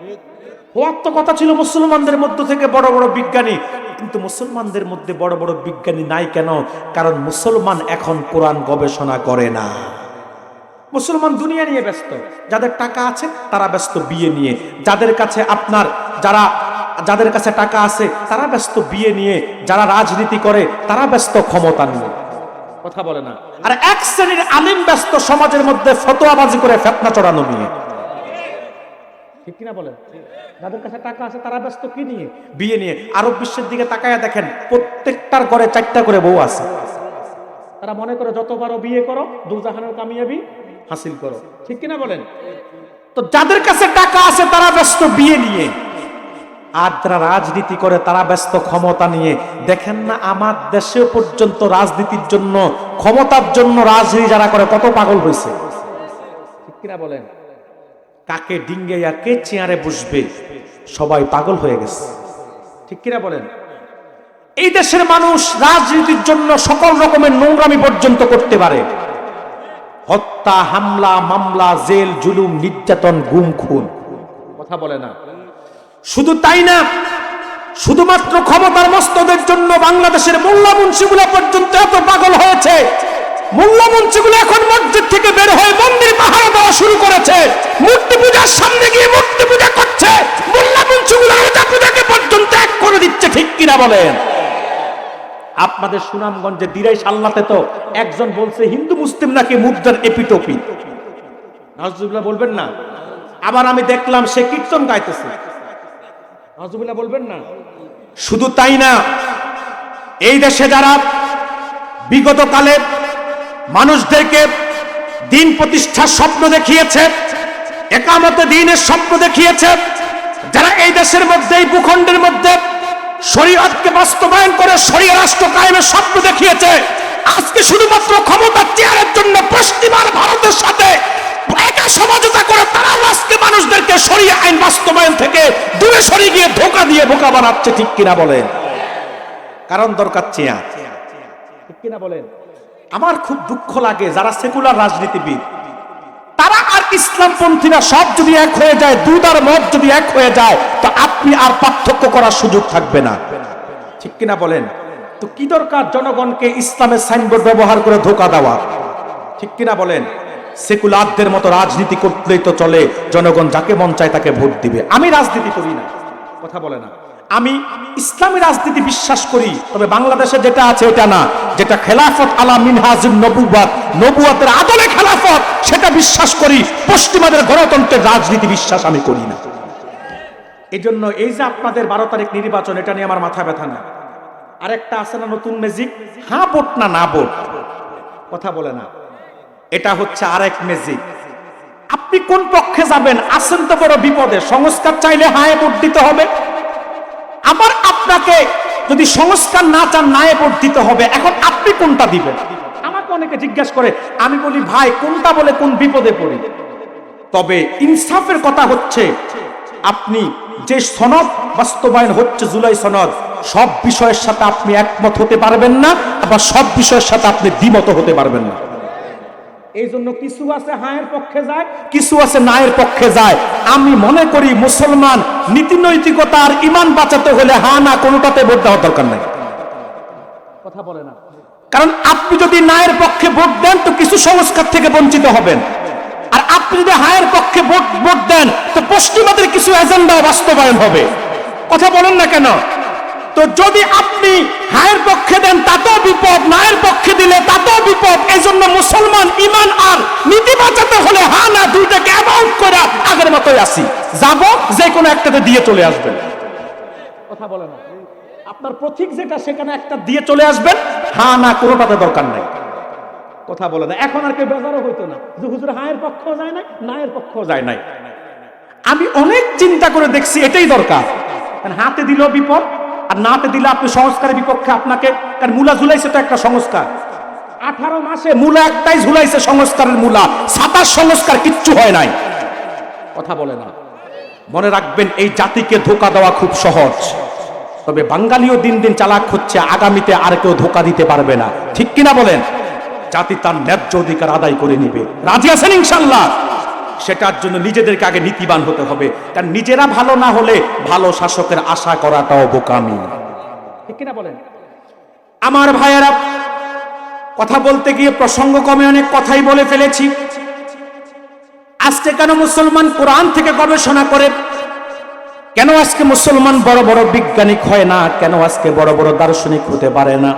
হওয়ার তো কথা ছিল মুসলমানদের মধ্য থেকে বড় বড় বিজ্ঞানী, কিন্তু মুসলমানদের মধ্যে বড় বড় বিজ্ঞানী নাই কেন? কারণ মুসলমান এখন কোরআন গবেষণা করে না। মুসলমান দুনিয়া নিয়ে ব্যস্ত, যাদের টাকা আছে তারা ব্যস্ত বিয়ে নিয়ে, যাদের কাছে যাদের কাছে টাকা আছে তারা ব্যস্ত বিয়ে নিয়ে, যারা রাজনীতি করে তারা ব্যস্ত ক্ষমতা নিয়ে। কথা বলে না। আর এক শ্রেণীর আলেম ব্যস্ত সমাজের মধ্যে ফতোয়াবাজি করে ফিতনা চড়ানো নিয়ে। ঠিক কিনা বলেন? যাদের কাছে টাকা আছে তারা ব্যস্ত কি নিয়ে? বিয়ে নিয়ে। আরব বিশ্বের দিকে তাকায়া দেখেন, প্রত্যেকটার ঘরে 4টা করে বউ আছে। তারা মনে করে যত বড় বিয়ে করো দুজাহানের কামিয়াবি হাসিল করো। ঠিক কিনা বলেন? তো যাদের কাছে টাকা আছে তারা ব্যস্ত বিয়ে নিয়ে, আর যারা রাজনীতি করে তারা ব্যস্ত ক্ষমতা নিয়ে। দেখেন না আমার দেশে পর্যন্ত রাজনীতির জন্য, ক্ষমতার জন্য রাজনীতি যারা করে কত পাগল হয়েছে, ঠিক কিনা বলেন? কাকে ডিঙ্গাইয়া কে চেয়ারে বসবে সবাই পাগল হয়ে গেছে, ঠিক কিনা বলেন? এই দেশের মানুষ রাজনীতির জন্য সকল রকমের নোংরামি পর্যন্ত করতে পারে। হত্যা, হামলা, মামলা, জেল, জুলুম, নির্যাতন, গুম, খুন, কথা বলে না। শুধু তাই না, শুধুমাত্র ক্ষমতার মস্তদের জন্য বাংলাদেশের মোল্লা মুন্সিগুলা পর্যন্ত এত পাগল হয়েছে। মোল্লা মুন্সিগুলো এখন মসজিদ থেকে বের হয়ে মন্দির পাহারা দেওয়া শুরু করেছে, মূর্তি পূজার সামনে গিয়ে মূর্তি পূজা করছে, মোল্লা মুন্সিগুলো রোজা পূজাকে পর্যন্ত এক করে দিচ্ছে, ঠিক কিনা বলেন? আপনাদের সুনামগঞ্জে দিরাই সাল্লাতে তো একজন বলছে হিন্দু মুসলিম নাকি মুদ্রার এপিটোপি, নাউজুবিল্লাহ বলবেন না? আবার আমি দেখলাম সে কীর্তন গাইতেছে, নাউজুবিল্লাহ বলবেন না? শুধু তাই না, এই দেশে যারা বিগত কালে মানুষদেরকে দিন প্রতিষ্ঠার স্বপ্ন দেখিয়েছে, একামতে দ্বীনের স্বপ্ন দেখিয়েছে, যারা এই দেশের মধ্যে, এই ভূখণ্ডের মধ্যে শরীয়তকে বাস্তবায়ন করে শরিয়া রাষ্ট্র কায়েমের স্বপ্ন দেখিয়েছে, আজকে শুধুমাত্র ক্ষমতার চেয়ারের জন্য পশ্চিমার ভারতের সাথে একা সমঝোতা করে তারাও আজকে মানুষদেরকে শরিয়া আইন বাস্তবায়ন থেকে দূরে সরিয়ে গিয়ে ধোঁকা দিয়ে বোকা বানাচ্ছে, ঠিক কিনা বলেন? কারণ দরকার চেয়ার, ঠিক কিনা বলেন? আমার খুব দুঃখ লাগে যারা সেকুলার রাজনীতিবিদ, তারা আর ইসলামপন্থীরা সব যদি এক হয়ে যায়, দুধ আর মদ যদি এক হয়ে যায়, তো আপনি আর পার্থক্য করার সুযোগ থাকবে না, ঠিক কিনা বলেন? তো কি দরকার জনগণকে ইসলামের সাইনবোর্ড ব্যবহার করে ধোঁকা দেওয়া, ঠিক কিনা বলেন? সেকুলারদের মতো রাজনীতি করলেই তো চলে, জনগণ যাকে মন চায় তাকে ভোট দিবে। আমি রাজনীতি করি না, কথা বলে না। আমি ইসলামী রাজনীতি বিশ্বাস করি, তবে বাংলাদেশে যেটা আছে এটা না, যেটা খেলাফত আলা মিনহাজুন নবুওয়াত, নবুওয়াতের আদলে খেলাফত, সেটা বিশ্বাস করি। পশ্চিমাদের গণতন্ত্রের রাজনীতি বিশ্বাস আমি করি না। এই জন্য এই যে আপনাদের 12 তারিখ নির্বাচন, এটা নিয়ে আমার মাথা ব্যথা না। আরেকটা আছে না নতুন ম্যাজিক, হ্যাঁ ভোট না না ভোট, কথা বলে না, এটা হচ্ছে আরেক ম্যাজিক। আপনি কোন পক্ষে যাবেন? আসেন তো বড় বিপদে। সংস্কার চাইলে হায় ভোট দিতে হবে, আবার আপনাকে যদি সংস্কার না চান নায়ে ভোট দিতে হবে। এখন আপনি কোনটা দিবেন? আমাকে অনেকে জিজ্ঞাসা করে, আমি বলি ভাই কোনটা বলে কোন বিপদে পড়ি। তবে ইনসাফের কথা হচ্ছে, আপনি যে সনদ বাস্তবায়ন হচ্ছে জুলাই সনদ, সব বিষয়ের সাথে আপনি একমত হতে পারবেন না, আবার সব বিষয়ের সাথে আপনি দ্বিমত হতে পারবেন না। এই জন্য কিছু আছে হায়ের পক্ষে যায়, কিছু আছে নায়ের পক্ষে যায়। আমি মনে করি মুসলমান নীতি নৈতিকতা আর ইমান বাঁচাতে হলে হা না কোনোটাতে ভোট দেওয়ার দরকার নাই, কথা বলে না। কারণ আপনি যদি নায়ের পক্ষে ভোট দেন তো কিছু সংস্কার থেকে বঞ্চিত হবেন, আর আপনি যদি হায়ের পক্ষে ভোট দেন তো পশ্চিমাদের কিছু এজেন্ডা বাস্তবায়ন হবে, কথা বলেন না কেন? তো যদি আপনি হায়ের পক্ষে দেন তাতেও বিপদ, নায়ের পক্ষে দিলে তাতেও বিপদ। এই জন্য মুসলমান ইমান আর নীতি বাঁচাতে হলে হা না দুইটাকে অ্যাবাউট করে আগের মতোই আসি, যাব যে কোনো একটাতে দিয়ে চলে আসবেন, কথা বলে না। আপনার প্রতীক যেটা সেখানে একটা দিয়ে চলে আসবেন, হা না কোনোটাতে দরকার নাই, কথা বলে না। এখন আর কেউ বেজারও হইতো না যে হুজুর হায়ের পক্ষেও যায় নাই, নায়ের পক্ষেও যায় নাই। আমি অনেক চিন্তা করে দেখছি এটাই দরকার। কারণ হাতে দিলেও বিপদ, আর নাতে দিলে আপনি সংস্কারের বিপক্ষে আপনাকে, কারণ মূলা ঝুলাইছে তো একটা সংস্কার, 18 মাসে মূলা একটাই ঝুলাইছে সংস্কারের মূলা, 27 সংস্কার কিচ্ছু হয় নাই, কথা বলে না। মনে রাখবেন এই জাতিকে ধোঁকা দেওয়া খুব সহজ, তবে বাঙালিও দিন দিন চালাক হচ্ছে, আগামীতে আর কেউ ধোঁকা দিতে পারবে না, ঠিক কিনা বলেন? জাতি তার ন্যায্য অধিকার আদায় করে নিবে, রাজি আছেন ইনশাল্লাহ? সেটার জন্য নিজেদেরকে আগে নীতিবান হতে হবে, কারণ নিজেরা ভালো না হলে ভালো শাসকের আশা করাটাও বোকামি, ঠিক কিনা বলেন? আমার ভাইয়েরা, কথা বলতে গিয়ে প্রসঙ্গ কমে অনেক কথাই বলে ফেলেছি। আজকে কেন মুসলমান কোরআন থেকে গবেষণা করে? কেন আজকে মুসলমান বড় বড় বিজ্ঞানিক হয় না? কেন আজকে বড় বড় দার্শনিক হতে পারে না?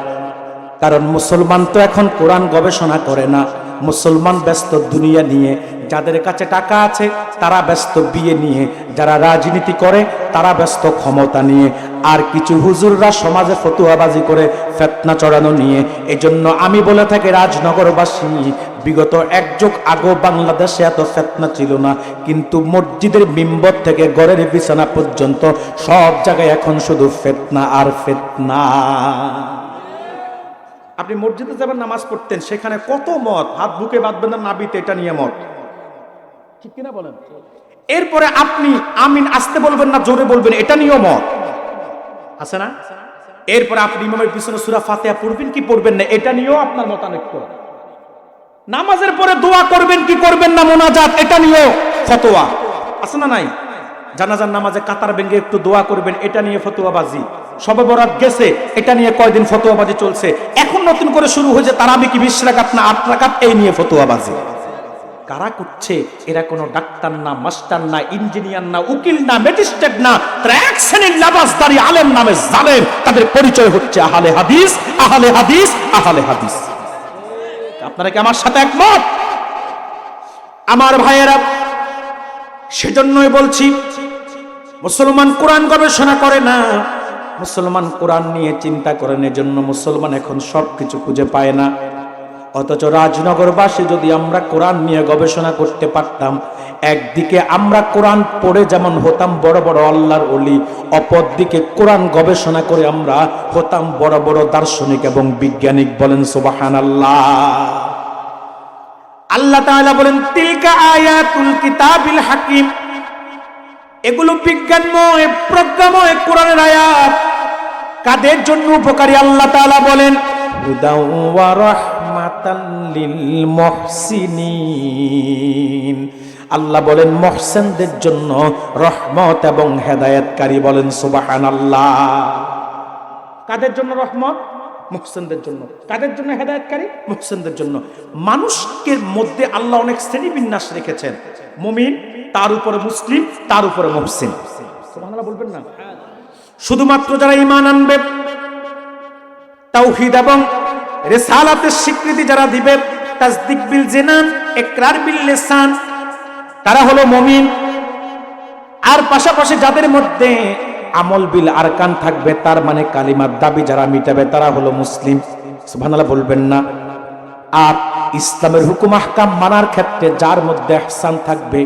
কারণ মুসলমান তো এখন কোরআন গবেষণা করে না, মুসলমান ব্যস্ত দুনিয়া নিয়ে। যাদের কাছে টাকা আছে তারা ব্যস্ত বিয়ে নিয়ে, যারা রাজনীতি করে তারা ব্যস্ত ক্ষমতা নিয়ে, আর কিছু হুজুররা সমাজে ফতুয়াবাজি করে ফিতনা চড়ানো নিয়ে। এজন্য আমি বলে থাকি রাজনগরবাসী, বিগত এক যুগ আগে বাংলাদেশে এত ফিতনা ছিল না, কিন্তু মসজিদের মিম্বর থেকে ঘরের বিছানা পর্যন্ত সব জায়গায় এখন শুধু ফিতনা আর ফিতনা। আপনি মসজিদে যাবেন নামাজ পড়তেন, সেখানে কত মত, হাত বুকে বাঁধবেন না নাবিতে, এটা নিয়ে মত, ঠিক কিনা বলেন? এরপরে আপনি আমিন আসতে বলবেন না জোরে বলবেন, এটা নিয়েও মত আছে না? এরপরে আপনি ইমামের পিছনে সূরা ফাতিহা পড়বেন কি পড়বেন না, এটা নিয়েও আপনার মতানৈক্য। নামাজের পরে দোয়া করবেন কি করবেন না মোনাজাত, এটা নিয়েও ফতোয়া আছে না নাই? জানাজার নামাজে কাতার ভেঙে একটু দোয়া করবেন, এটা নিয়ে ফতোয়াবাজি। শবে বরাত গেছে, এটা নিয়ে কয়দিন ফতোয়াবাজি চলছে। এখন নতুন করে শুরু হয়েছে তারাবি কি 20 রাকাত না 8 রাকাত, এই নিয়ে ফতোয়াবাজি। কারা করছে? এরা কোনো ডাক্তার না, মাস্টার না, ইঞ্জিনিয়ার না, উকিল না, ম্যাজিস্ট্রেট না, তারা এক শ্রেণীর নামাজদারি আলেম নামে জালেম। তাদের পরিচয় হচ্ছে আহলে হাদিস, আহলে হাদিস, আহলে হাদিস। আপনারা কি আমার সাথে একমত? আমার ভাইয়েরা, সেজন্যই বলছি মুসলমান কোরআন গবেষণা করে না, মুসলমান কোরআন নিয়ে চিন্তা করেন, এজন্য মুসলমান এখন সবকিছু খুঁজে পায় না। অথচ রাজনগরবাসী যদি আমরা কোরআন নিয়ে গবেষণা করতে পারতাম, একদিকে আমরা কোরআন পড়ে যেমন হতাম বড় বড় আল্লাহর ওলি, অপরদিকে কোরআন গবেষণা করে আমরা হতাম বড় বড় দার্শনিক এবং বিজ্ঞানিক। বলেন সুবহানাল্লাহ। আল্লাহ তাআলা বলেন তিলকা আয়াতুল কিতাবিল হাকিম, এগুলো বিজ্ঞানময় প্রজ্ঞাময় কোরআনের আয়াত। কাদের জন্য উপকারী? আল্লাহ তাআলা বলেন হুদাও ওয়া রাহমাতাল লিল মুহসিনিন। আল্লাহ বলেন মুহসিনদের জন্য রহমত এবং হেদায়েতকারী। বলেন সুবহানাল্লাহ। কাদের জন্য রহমত? মুহসিনদের জন্য। কাদের জন্য হেদায়েতকারী? মুহসিনদের জন্য। মানুষের মধ্যে আল্লাহ অনেক শ্রেণীবিন্যাস রেখেছেন। মুমিন, তার উপরে মুসলিম, তার উপরে মুহসিন। সুবহানাল্লাহ বলবেন না? শুধুমাত্র যারা ঈমান আনবে, তাওহীদ এবং রিসালাতের স্বীকৃতি যারা দিবে, তাসদিক বিল জিনান, ইকরার বিল লিসান, তারা হলো মুমিন। আর পাশাপাশি যাদের মধ্যে আমল বিল আরকান থাকবে, তার মানে কালিমার দাবি যারা মিটাবে, তারা হলো মুসলিম। সুবহানাল্লাহ বলবেন না? আর ইসলামের হুকুম আহকাম মানার ক্ষেত্রে যার মধ্যে ইহসান থাকবে,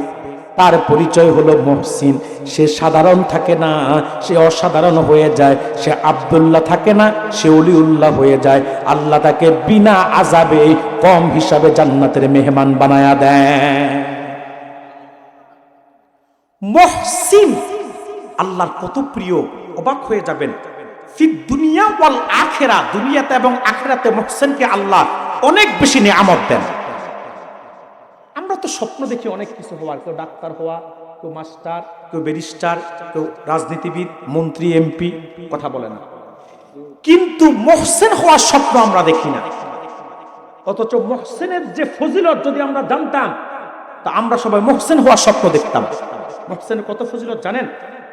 তার পরিচয় হলো মুহসিন। সে সাধারণ থাকে না, সে অসাধারণ হয়ে যায়। সে আব্দুল্লাহ থাকে না, সে ওলিউল্লাহ হয়ে যায়। আল্লাহ তাকে বিনা আযাবে কম হিসাবে জান্নাতের মেহমান বানায়া দেয়। মুহসিন আল্লাহর কত প্রিয়, অবাক হয়ে যাবেন। ফিদ দুনিয়া ওয়াল আখিরা, দুনিয়াতে এবং আখিরাতে মুহসিনকে আল্লাহ অনেক বেশি নিয়ামত দেন। আমরা তো স্বপ্ন দেখি অনেক কিছু হওয়ার, কেউ ডাক্তার হওয়া, কেউ মাস্টার, কেউ ব্যারিস্টার, কেউ রাজনীতিবিদ, মন্ত্রী, এমপি, কথা বলে না। কিন্তু মুহসিন হওয়ার স্বপ্ন আমরা দেখি না। অথচ মুহসিনের যে ফজিলত যদি আমরা জানতাম, তা আমরা সবাই মুহসিন হওয়ার স্বপ্ন দেখতাম। মুহসিনের কত ফজিলত জানেন?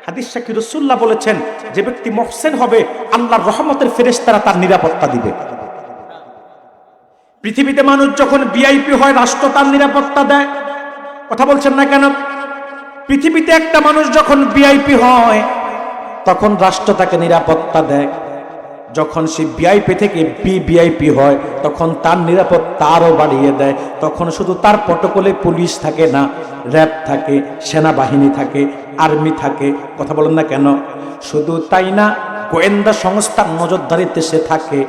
হাদিস সাক্ষী রাসূলুল্লাহ বলেছেন, যে ব্যক্তি মুহসিন হবে, আল্লাহর রহমতের ফেরেশতারা তার নিরাপত্তা দিবে। পৃথিবীতে মানুষ যখন ভিআইপি হয়, রাষ্ট্র তার নিরাপত্তা দেয়। কথা বলছেন না কেন? পৃথিবীতে একটা মানুষ যখন ভিআইপি হয়, তখন রাষ্ট্র তাকে নিরাপত্তা দেয়। যখন সে ভিআইপি থেকে ভিভিআইপি হয়, তখন তার নিরাপত্তা আরও বাড়িয়ে দেয়। তখন শুধু তার প্রটোকলে পুলিশ থাকে না, র্যাব থাকে, সেনাবাহিনী থাকে, আর্মি থাকে। কথা বলেন না কেন? শুধু তাই না, গোয়েন্দা সংস্থার নজরদারিতে সে থাকে।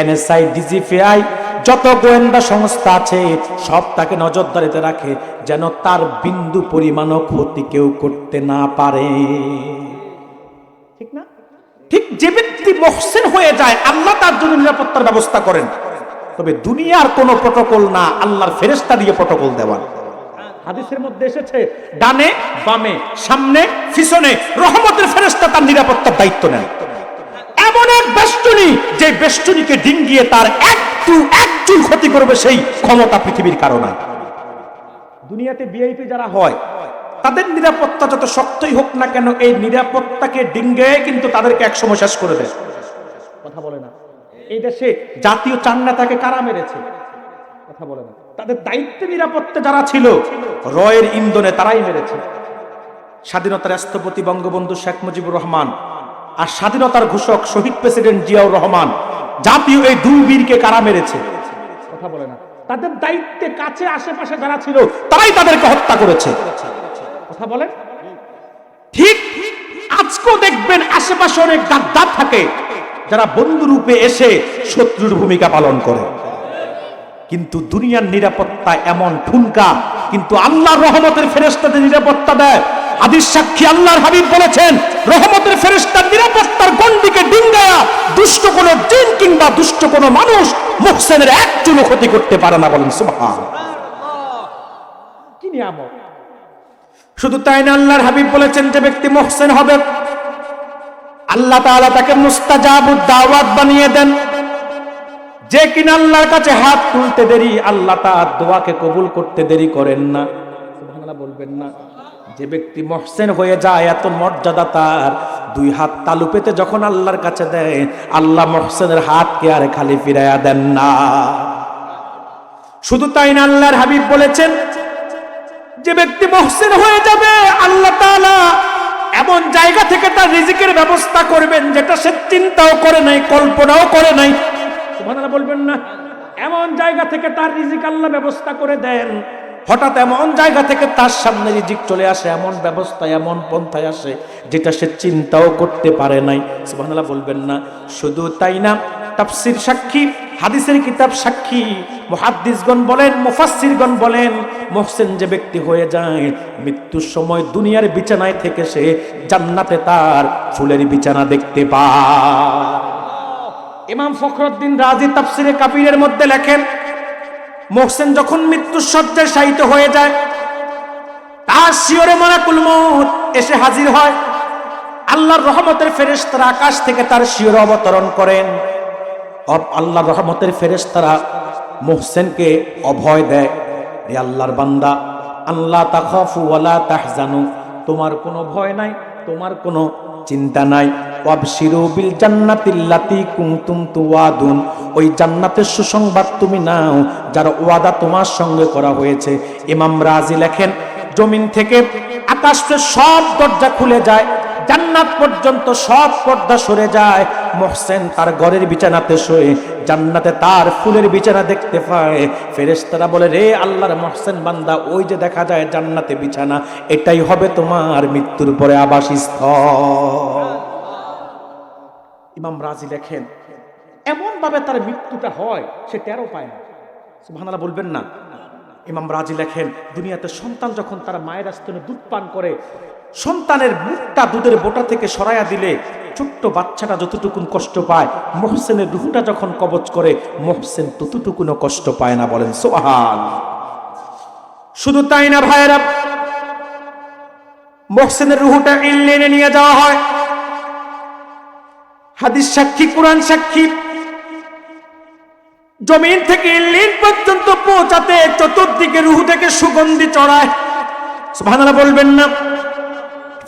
এনএসআই, ডিজিএফআই, যত গোয়েন্দা সংস্থা আছে সব তাকে নজরদারিতে রাখে, যেন তার বিন্দু পরিমাণও ক্ষতি কেউ করতে না পারে। ঠিক না? ঠিক যে ব্যক্তি মুহসিন হয়ে যায়, আল্লাহ তার জন্য নিরাপত্তার ব্যবস্থা করেন। তবে দুনিয়ার কোনো প্রটোকল না, আল্লাহর ফেরেশতা দিয়ে প্রটোকল দেওয়ার। হাদিসের মধ্যে এসেছে, ডানে বামে সামনে পিছনে রহমতের ফেরেশতা তার নিরাপত্তার দায়িত্ব নেন। এমন এক বেষ্টনী, যে বেষ্টনীকে ডিঙ্গিয়ে তার এক চুল ক্ষতি করবে, সেই ক্ষমতা পৃথিবীর কারণে। দুনিয়াতে ভিআইপি যারা হয়, তাদের নিরাপত্তা যত শক্তই হোক না কেন, এই নিরাপত্তাকে ডিঙ্গে কিন্তু তাদেরকে একসময় শেষ করে দেয়। কথা বলে না? এই দেশে জাতীয় চার নেতাকে কারা মেরেছে? কথা বলে না? তাদের দায়িত্বে নিরাপত্তা যারা ছিল, রয়ের ইন্ধনে তারাই মেরেছে। স্বাধীনতার স্থপতি বঙ্গবন্ধু শেখ মুজিবুর রহমান আর স্বাধীনতার ঘোষক শহীদ প্রেসিডেন্ট জিয়াউর রহমান, জাতীয় এই দুই বীরকে কারা মেরেছে? কথা বলে না? তাদের দায়িত্বে কাছে আশেপাশে যারা ছিল তারাই তাদেরকে হত্যা করেছে। কথা বলেন ঠিক। আজকেও দেখবেন আশেপাশে অনেক গাদ্দার থাকে যারা বন্ধু রূপে এসে শত্রুর ভূমিকা পালন করে, কিন্তু দুনিয়ার নিরাপত্তা এমন ঠুনকা, কিন্তু আল্লাহর রহমতের ফেরেশতাদের নিরাপত্তা দেয়। হাদিস সাক্ষী আল্লাহর হাবিব বলেছেন, রহমতের ফেরেশতার নিরাপত্তার গণ্ডিকে ডিঙ্গায়া দুষ্ট কোনো জিন কিংবা দুষ্ট কোনো মানুষ মুহসিনের এক চুলও ক্ষতি করতে পারে না। বলেন সুবহানাল্লাহ। কি নিয়ামত! শুধু তাই না, আল্লাহর হাবিব বলেছেন যে ব্যক্তি মুহসিন হবে আল্লাহ তাআলা তাকে মুস্তাজাবুদ দাওয়াত বানিয়ে দেন। যে কিনা আল্লাহর কাছে হাত তুলতে দেরি, আল্লাহ তার দোয়াকে কবুল করতে দেরি করেন না। সুবহানাল্লাহ বলবেন না? যে ব্যক্তি মুহসিন হয়ে যায়, এত মর্যাদা তার, দুই হাত তালু পেতে যখন আল্লাহর কাছে দেয়, আল্লাহ মুহসিনের হাতকে আর খালি ফিরাইয়া দেন না। শুধু তাই না, আল্লাহর হাবিব বলেছেন যে ব্যক্তি মুহসিন হয়ে যাবে, আল্লাহ তাআলা এমন জায়গা থেকে তার রিজিকের ব্যবস্থা করবেন যেটা সে চিন্তাও করে নাই, কল্পনাও করে নাই। সুবহানাল্লাহ বলবেন না? এমন জায়গা থেকে তার রিজিক আল্লাহ ব্যবস্থা করে দেন, হঠাৎ এমন জায়গা থেকে তার সামনে রিজিক চলে আসে, এমন ব্যবস্থা এমন পন্থায় আসে যেটা সে চিন্তাও করতে পারে নাই। সুবহানাল্লাহ বলবেন না? শুধু তাই না, তাফসীর সাক্ষী, হাদিসের কিতাব সাক্ষী, মুহাদ্দিসগণ বলেন, মুফাসসিরগণ বলেন, মুহসিন যে ব্যক্তি হয়ে যায়, মৃত্যুর সময় দুনিয়ার বিছানায় থেকে সে জান্নাতে তার ফুলের বিছানা দেখতে পায়। ইমাম ফখরুদ্দিন রাজি তাফসিরে কাবিরের মধ্যে লেখেন, মুহসিন যখন মৃত্যুর শয্যায় শায়িত হয়ে যায়, তার শিয়রে মালাকুল মউত এসে হাজির হয়। আল্লাহর রহমতের ফেরেশতারা আকাশ থেকে তার শিয়রে অবতরণ করেন। আল্লাহর রহমতের ফেরেশতারা মুহসিনকে অভয় দেয়, হে আল্লাহর বান্দা, আল্লাহ তাখাফু ওয়ালা তাহজানু, তোমার কোনো ভয় নাই, তোমার কোনো চিন্তা নাই। ওয়াবশিরু বিল জান্নাতিল্লাতী কুনতুম তুআদুন, ওই জান্নাতের সুসংবাদ তুমি নাও যার ওয়াদা তোমার সঙ্গে করা হয়েছে। ইমাম রাজি লেখেন, জমিন থেকে আকাশের সব দরজা খুলে যায়, জান্নাত পর্যন্ত সব পর্দা সরে যায়। মুহসিন তার ঘরের বিছানাতে শুয়ে জান্নাতে তার ফুলের বিছানা দেখতে পায়। ফেরেশতারা বলে, রে আল্লাহর মুহসিন বান্দা, ওই যে দেখা যায় জান্নাতে বিছানা, এটাই হবে তোমার মৃত্যুর পরে আবাসস্থল। ইমাম রাজি লেখেন, এমন ভাবে তার মৃত্যুটা হয় সে টেরও পায় না। সুবহানাল্লাহ বলবেন না? ইমাম রাজি লেখেন, দুনিয়াতে সন্তান যখন তার মায়ের স্তনে দুধ পান করে, সন্তানের মুখটা দুধের বোটা থেকে সরাইয়া দিলে ছোট্ট বাচ্চাটা যতটুকুন কষ্ট পায়, মুহসিনের রূহটা যখন কবজ করে, মুহসিন ততটুকুনও কষ্ট পায় না। বলেন সুবহানাল্লাহ। শুধু তাই না ভাইয়েরা, মুহসিনের রূহটা ইল্লিনে নিয়ে যাওয়া হয়। হাদিস সাক্ষী, কুরআন সাক্ষী, জমিন থেকে ইল্লিন পর্যন্ত পৌঁছাতে চতুর্দিকে রূহটাকে সুগন্ধি চড়ায়। সুবহানাল্লাহ বলবেন না?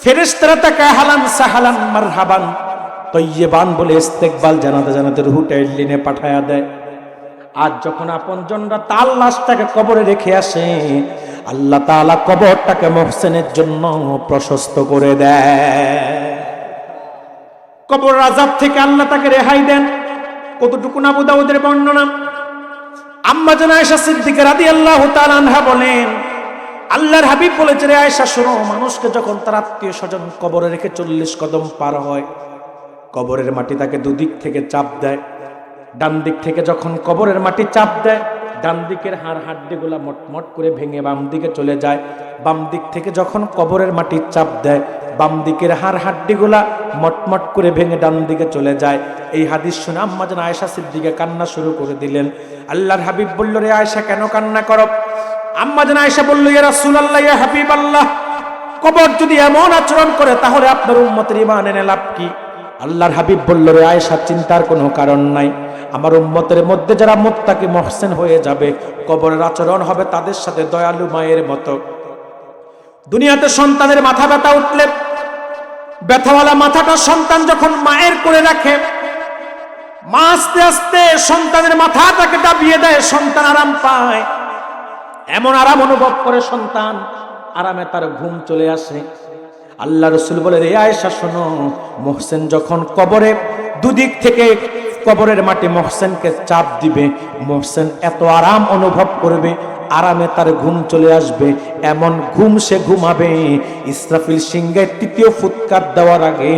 ফেরেশতারা তাকে হালান সাহালান মারহাবান তৈয়বান বলে ইস্তেকবাল জানাতে জানাতে রূহটা ইল্লিনে পাঠায়া দেয়। আজ যখন আপনজনরা তার লাশটাকে কবরে রেখে আসে, আল্লাহ তাআলা কবরটাকে মুহসিনের জন্য প্রশস্ত করে দেয়। কবর আযাব থেকে আল্লাহ তাকে রেহাই দেন। কতটুকু? আবু দাউদের বর্ণনা, আম্মা জান আয়েশা সিদ্দিকা রাদিয়াল্লাহু তাআলা আনহা বলেন, আল্লাহর হাবিব বলেছে, রে আয়েশা শোনো, মানুষকে যখন তার আত্মীয় স্বজন কবরে রেখে 40 কদম পার হয়, কবরের মাটি তাকে দুদিক থেকে চাপ দেয়। ডান দিক থেকে যখন কবরের মাটি চাপ দেয়, ডান দিকের হাড়গুলা মটমট করে ভেঙে বাম দিকে চলে যায়। বাম দিক থেকে যখন কবরের মাটি চাপ দেয়, বাম দিকের হাড়গুলা মটমট করে ভেঙে ডান দিকে চলে যায়। এই হাদিস শুনে আম্মা জান আয়েশা সিদ্দিকা কান্না শুরু করে দিলেন। আল্লাহর হাবিব বলল, রে আয়েশা, কেন কান্না করো? আম্মা জান আয়েশা বলল, ইয়া রাসূলুল্লাহ, ইয়া হাবিবাল্লাহ, কবর যদি এমন আচরণ করে তাহলে আপনার উম্মতের ঈমান এনে লাভ কি? আল্লাহর হাবিব বলল, রে আয়েশা, চিন্তার কোনো কারণ নাই। আমার উম্মতের মধ্যে যারা মুত্তাকি মুহসিন হয়ে যাবে, কবরের আচরণ হবে তাদের সাথে দয়ালু মায়ের মতো। দুনিয়াতে সন্তানের মাথা ব্যথা উঠলে, ব্যথাওয়ালা মাথাটা সন্তান যখন মায়ের করে রাখে, মা আস্তে আস্তে সন্তানের মাথাটাকে দাবিয়ে দেয়, সন্তান আরাম পায়। এমন আরাম অনুভব করে সন্তান, আরামে তার ঘুম চলে আসে। আল্লাহ রাসূল বলে, রে আয়েশা শোনো, মুহসিন যখন কবরে দুদিক থেকে কবরের মাটি মহসেনকে চাপ দিবে, মহসেন এত আরাম অনুভব করবে, আরামে তার ঘুম চলে আসবে, এমন ঘুম সে ঘুমাবে ইসরাফিল সিংহের তৃতীয় ফুৎকার দেওয়ার আগে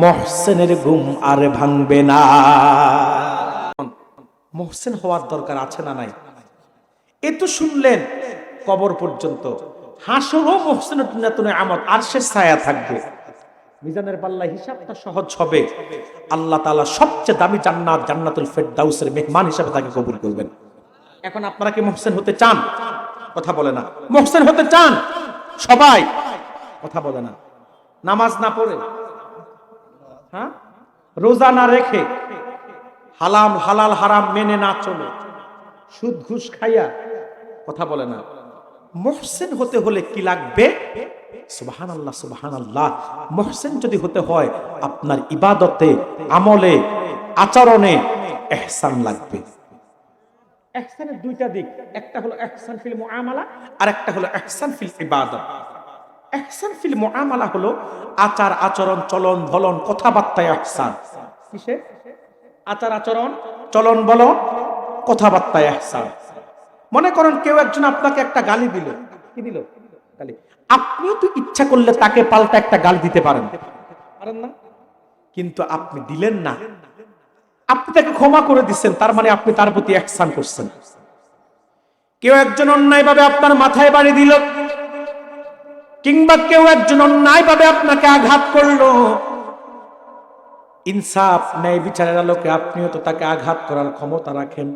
মহসেনের ঘুম আর ভাঙবে না। মহসেন হওয়ার দরকার আছে না নাই? এ তো শুনলেন কবর পর্যন্ত। হাসরও মহসেনের তুনে আমত আরশের ছায়া থাকবে, মিজানের পাল্লায় হিসাবটা সহজ হবে, আল্লাহ তাআলা সবচেয়ে দামি জান্নাত জান্নাতুল ফেরদাউসের মেহমান হিসেবে তাকে কবুল করবেন। এখন আপনারা কি মহসেন হতে চান? কথা বলে না। মহসেন হতে চান সবাই? কথা বলে না। নামাজ না পড়ে, হ্যাঁ, রোজা না রেখে, হালাল হালাল হারাম মেনে না চলে, সুদ ঘুষ খাইয়া, কথা বলে না। মহসেন হতে হলে কি লাগবে? সুবহানাল্লাহ সুবহানাল্লাহ। মহসেন যদি হতে হয় আপনার ইবাদতে, আমলে, আচরণে ইহসান লাগবে। ইহসানের দুইটা দিক, একটা হলো ইহসান ফিল মুআমালা আর একটা হলো ইহসান ফিল ইবাদত। ইহসান ফিল মুআমালা হলো আচার আচরণ, চলন বলন, কথাবার্তায় ইহসান। কিসে? আচার আচরণ, চলন বলন, কথাবার্তায় ইহসান। মনে করেন কেউ একজন আপনাকে একটা গালি দিল, কি দিল? গালি। আপনিও তো ইচ্ছা করলে তাকে পাল্টা একটা গালি দিতে পারেন, পারেন না? কিন্তু আপনি দিলেন না, আপনি তাকে ক্ষমা করে দিচ্ছেন, তার মানে আপনি তার প্রতি ইহসান করছেন। কেউ একজন অন্যায়ভাবে আপনার মাথায় বাড়ি দিল, কিংবা কেউ একজন অন্যায়ভাবে আপনাকে আঘাত করলো, ইনসাফ ন্যায় বিচারের আলোকে আপনিও তো তাকে আঘাত করার ক্ষমতা রাখেন।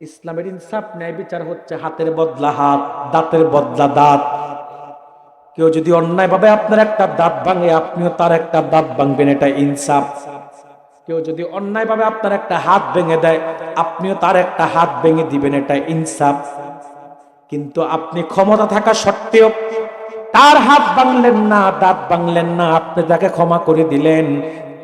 ইসলামের ইনসাফ ন্যায় বিচার হচ্ছে হাতের বদলা হাত, দাঁতের বদলা দাঁত। কেউ যদি অন্যায়ভাবে আপনার একটা দাঁত ভাঙে, আপনিও তার একটা দাঁত ভাঙবেন, এটা ইনসাফ। কেউ যদি অন্যায়ভাবে আপনার একটা হাত ভেঙে দেয়, আপনিও তার একটা হাত ভেঙে দিবেন, এটা ইনসাফ। কিন্তু আপনি ক্ষমতা থাকা সত্ত্বেও তার হাত ভাঙলেন না, দাঁত ভাঙলেন না, আপনি তাকে ক্ষমা করে দিলেন,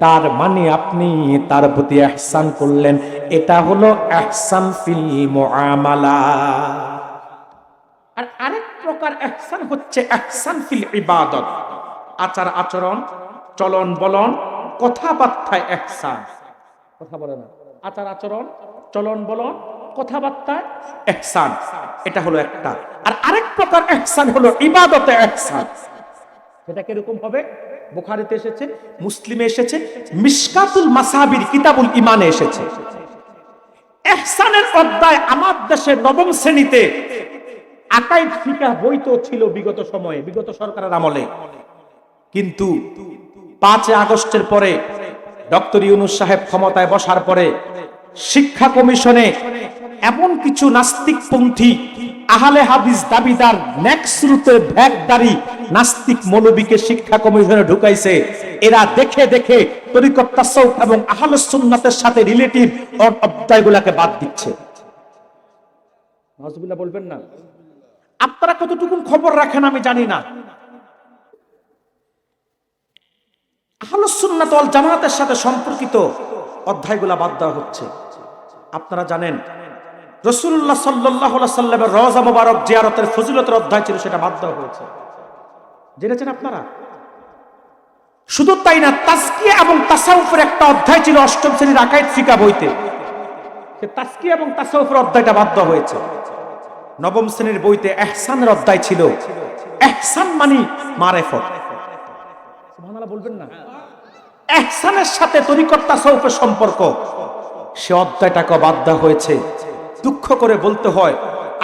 তার মানে আপনি তার প্রতি ইহসান করলেন। এটা হলো ইহসান ফিল মুআমালা। আর আরেক প্রকার ইহসান হচ্ছে ইহসান ফিল ইবাদত। আচার আচরণ, চলন বলন, কথাবার্তায় ইহসান। কথা বলে না। আচার আচরণ, চলন বলন, কথাবার্তায় ইহসান, এটা হলো একটা। আর আরেক প্রকার ইহসান হলো ইবাদতে ইহসান। সেটা কিরকম হবে? বুখারীতে এসেছে, মুসলিমে এসেছে, মিশকাতুল মাসাবির কিতাবুল ঈমানে এসেছে। ইহসানের অধ্যায় আমার দেশে নবম শ্রেণীতে আকাইদ ফিকাহ বই তো ছিল বিগত সময়ে, বিগত সরকারের আমলে। কিন্তু 5 আগস্টের পরে ডক্টর ইউনূস সাহেব ক্ষমতায় বসার পরে শিক্ষা কমিশনে এমন কিছু নাস্তিকপন্থী আহলে হাদিস দাবিদার নেক্সরুতে ভ্যাগদারি নাস্তিক মৌলবীকে শিক্ষা কমিশনে ঢুকাইছে। এরা দেখে দেখে তরিকত তাসাউফ এবং আহলুস সুন্নাতের সাথে রিলেটিভ অধ্যায়গুলোকে বাদ দিচ্ছে। নাউজুবিল্লাহ বলবেন না। আপনারা কতটুকু খবর রাখেন আমি জানি না। আহলুস সুন্নাত ওয়াল জামাতের সাথে সম্পর্কিত অধ্যায়গুলো বাদ দেওয়া হচ্ছে। আপনারা জানেন রাসূলুল্লাহ সাল্লাল্লাহু আলাইহি সাল্লামের রওজা মুবারক জিয়ারতের ফজিলতের অধ্যায় ছিল, সেটা বাদ দেওয়া হয়েছে। জেনেছেন আপনারা? শুধু তাই না, তাজকিয়া এবং তাসাউফের একটা অধ্যায় ছিল 8ম শ্রেণীর আকাইদ ফিকাহ বইতে, সে তাজকিয়া এবং তাসাউফের অধ্যায়টা বাদ দেওয়া হয়েছে। 9ম শ্রেণীর বইতে ইহসানের অধ্যায় ছিল। ইহসান মানে মারিফত। সুবহানাল্লাহ বলবেন না। ইহসানের সাথে তরিকত তাসাউফের সম্পর্ক, সে অধ্যায়টাকে বাদ দেওয়া হয়েছে। দুঃখ করে বলতে হয়,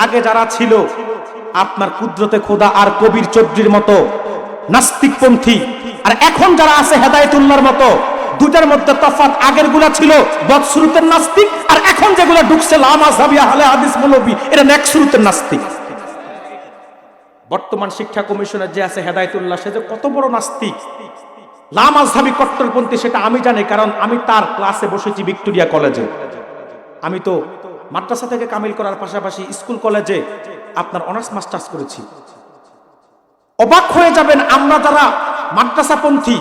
আগে যারা ছিল আপনার কুদরতে খোদা আর কবির চৌধুরীর মতো নাস্তিকপন্থী, আর এখন যারা আছে হেদায়েতুল্লাহর মতো, দুটার মধ্যে তফাৎ। আগের গুলা ছিল বদসুরুতের নাস্তিক, আর এখন যেগুলা ঢুকছে লামাযহাবী আহলে হাদিস মৌলবী, এটা নেকসুরুতের নাস্তিক। বর্তমান শিক্ষা কমিশনের যে আছে হেদায়েতুল্লাহ, সে যে কত বড় নাস্তিক, লামাযহাবী কট্টরপন্থী, সেটা আমি জানি, কারণ আমি তার ক্লাসে বসেছি ভিক্টোরিয়া কলেজে। আমি তো মাদ্রাসা থেকে কামিল করার পাশাপাশি স্কুল কলেজে আপনার অনার্স মাস্টার্স করেছি। অবাক হয়ে যাবেন, আমরা যারা মাদ্রাসাপন্থী,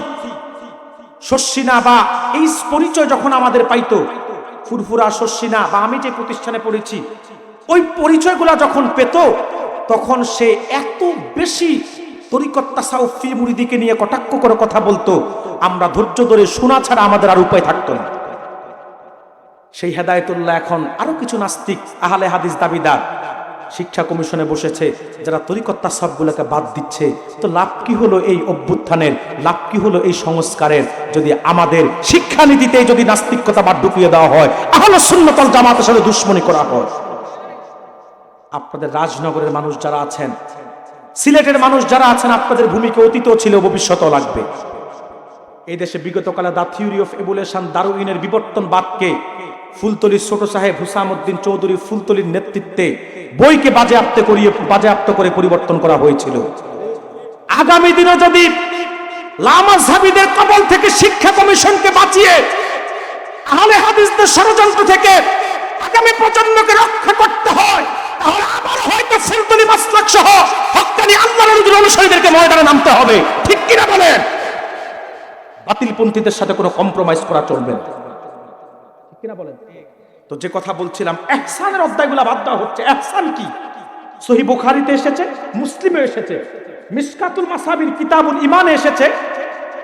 শস্যিনা বা এই পরিচয় যখন আমাদের পাইতো, ফুরফুরা, শস্যিনা বা আমি যে প্রতিষ্ঠানে পড়েছি, ওই পরিচয়গুলা যখন পেত, তখন সে এত বেশি তরিকত তাসাউফ ফি মুরিদিকে নিয়ে কটাক্ষ করে কথা বলতো, আমরা ধৈর্য ধরে শোনা ছাড়া আমাদের আর উপায় থাকতো না। সেই হেদায়েতুল্লাহ এখন আরো কিছু নাস্তিক আহলে হাদিস দাবিদার শিক্ষা কমিশনে বসেছে, যারা তরিকত তাসাউফগুলোকে বাদ দিচ্ছে। তো লাভ কি হলো এই অভ্যুত্থানের, লাভ কি হলো এই সংস্কারের, যদি আমাদের শিক্ষানীতিতে যদি নাস্তিকতা বাদ ঢুকিয়ে দেওয়া হয়, আহলে সুন্নাত ওয়াল জামাতের সাথে দুশমনি করা হয়। আপনাদের রাজনগরের মানুষ যারা আছেন, সিলেটের মানুষ যারা আছেন, আপনাদের ভূমিকা অতীতও ছিল, ভবিষ্যতেও লাগবে। এই দেশে বিগতকালে দা থিওরি অফ এভলিউশন, দারউইনের বিবর্তনবাদকে ফুলতলির ছোট সাহেব হুসামউদ্দিন চৌধুরী ফুলতলির নেতৃত্বে বইকে বাজেয়াপ্ত করে পরিবর্তন করা হয়েছিল। আগামী দিনে যদি লামাযহাবীদের কবল থেকে শিক্ষা কমিশনকে বাঁচিয়ে আহলে হাদিসদের ষড়যন্ত্র থেকে আগামী প্রজন্মকে রক্ষা করতে হয়, তাহলে আবার হয়তো ফুলতলি মাসলাক সহ হক্কানি আল্লাহর নবীর অনুসারীদেরকে ময়দানে নামতে হবে। ঠিক কিনা বলেন? বাতিলপন্থীদের সাথে কোনো কম্প্রোমাইজ করা চলবে না। ঠিক কিনা বলেন? তো যে কথা বলছিলাম, ইহসানের অধ্যায়গুলো বাদ দেওয়া হচ্ছে। ইহসান কি? সহিহ বুখারীতে এসেছে, মুসলিমে এসেছে, মিশকাতুল মাসাবির কিতাবুল ঈমানে এসেছে।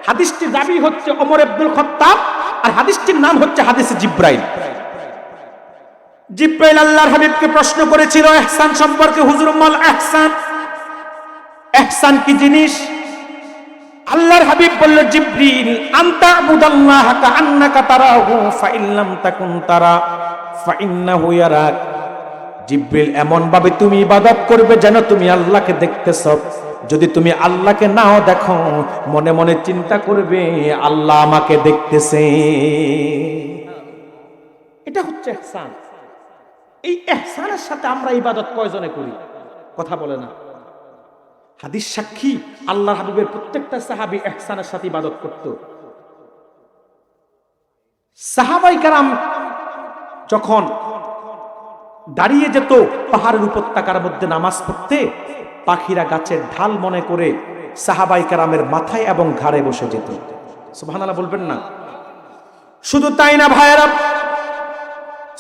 হাদিসটির দাবি হচ্ছে ওমর ইবনুল খাত্তাব, আর হাদিসটির নাম হচ্ছে হাদিসে জিব্রাইল। জিব্রাইল আল্লাহর হাবিবকে প্রশ্ন করেছিল ইহসান সম্পর্কে, হুজুর মাল ইহসান, ইহসান কি জিনিস? আল্লাহর হাবিব বলল, জিব্রিল আনতা আবুদাল্লাহা কাআন্নাকা তারাহু ফাইন লাম তাকুন তারা ফাইন্নাহু ইয়ারাক। জিব্রিল এমন ভাবে তুমি ইবাদত করবে যেন তুমি আল্লাহকে দেখতেছ। যদি তুমি আল্লাহকে নাও দেখো, মনে মনে চিন্তা করবে আল্লাহ আমাকে দেখতেছে। এটা হচ্ছে ইহসান। এই ইহসানের সাথে আমরা ইবাদত কয়জনে করি? কথা বলে না। হাদিস সাক্ষী, আল্লাহর হাবিবের প্রত্যেকটা সাহাবী ইহসানের সাথে ইবাদত করত। সাহাবাই কেরাম যখন দাঁড়িয়ে যেত পাহাড়ের উপত্যকার মধ্যে নামাজ পড়তে, পাখিরা গাছের ঢাল মনে করে সাহাবাই কেরামের মাথায় এবং ঘাড়ে বসে যেত। সুবহানাল্লাহ বলবেন না? শুধু তাই না ভাইয়েরা,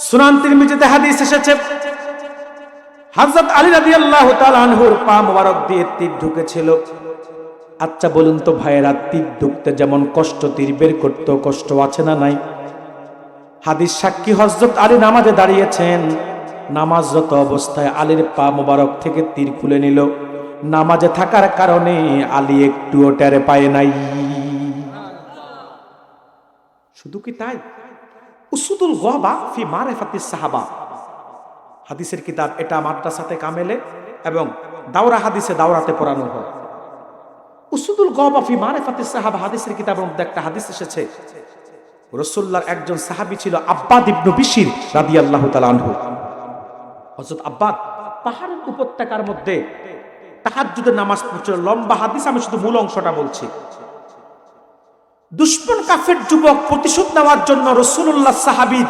সুনান তিরমিজিতে হাদিস এসেছে, হযরত আলী রাদিয়াল্লাহু তাআলা আনহুর পা মোবারক দিয়ে তীর ঢুকেছিল। আচ্ছা বলুন তো ভাইয়েরা, তীর ঢুকতে যেমন কষ্ট, তীর বের করতেও কষ্ট আছে না নাই? হাদিস সাক্ষী, হযরত আলী নামাজে দাঁড়িয়েছেন, নামাজরত অবস্থায় আলীর পা মোবারক থেকে তীর খুলে নিল। নামাজে থাকার কারণে আলী একটুও টের পায় নাই। শুধু কি তাই? উসুদুল গাবা ফি মারিফাতিস সাহাবা হাদিসের কিতাব, এটা মাদ্রাসাতে কামেলে এবং দাওরা হাদিসে দাওরাতে পড়ানো হয়। উসুদুল গাবা ফি মারিফাতিস সাহাবা হাদিসের কিতাবের মধ্যে একটা হাদিস এসেছে, রাসূলুল্লাহর একজন সাহাবী ছিল আব্বাদ ইবনে বিশির রাদিয়াল্লাহু তাআলা আনহু। হযরত আব্বাদ পাহাড়ের উপত্যকার মধ্যে তাহাজ্জুদের নামাজ পড়ছিল। লম্বা হাদিস, আমি শুধু মূল অংশটা বলছি। দুশমন কাফের যুবক প্রতিশোধ নেওয়ার জন্য রাসূলুল্লাহ সাহাবী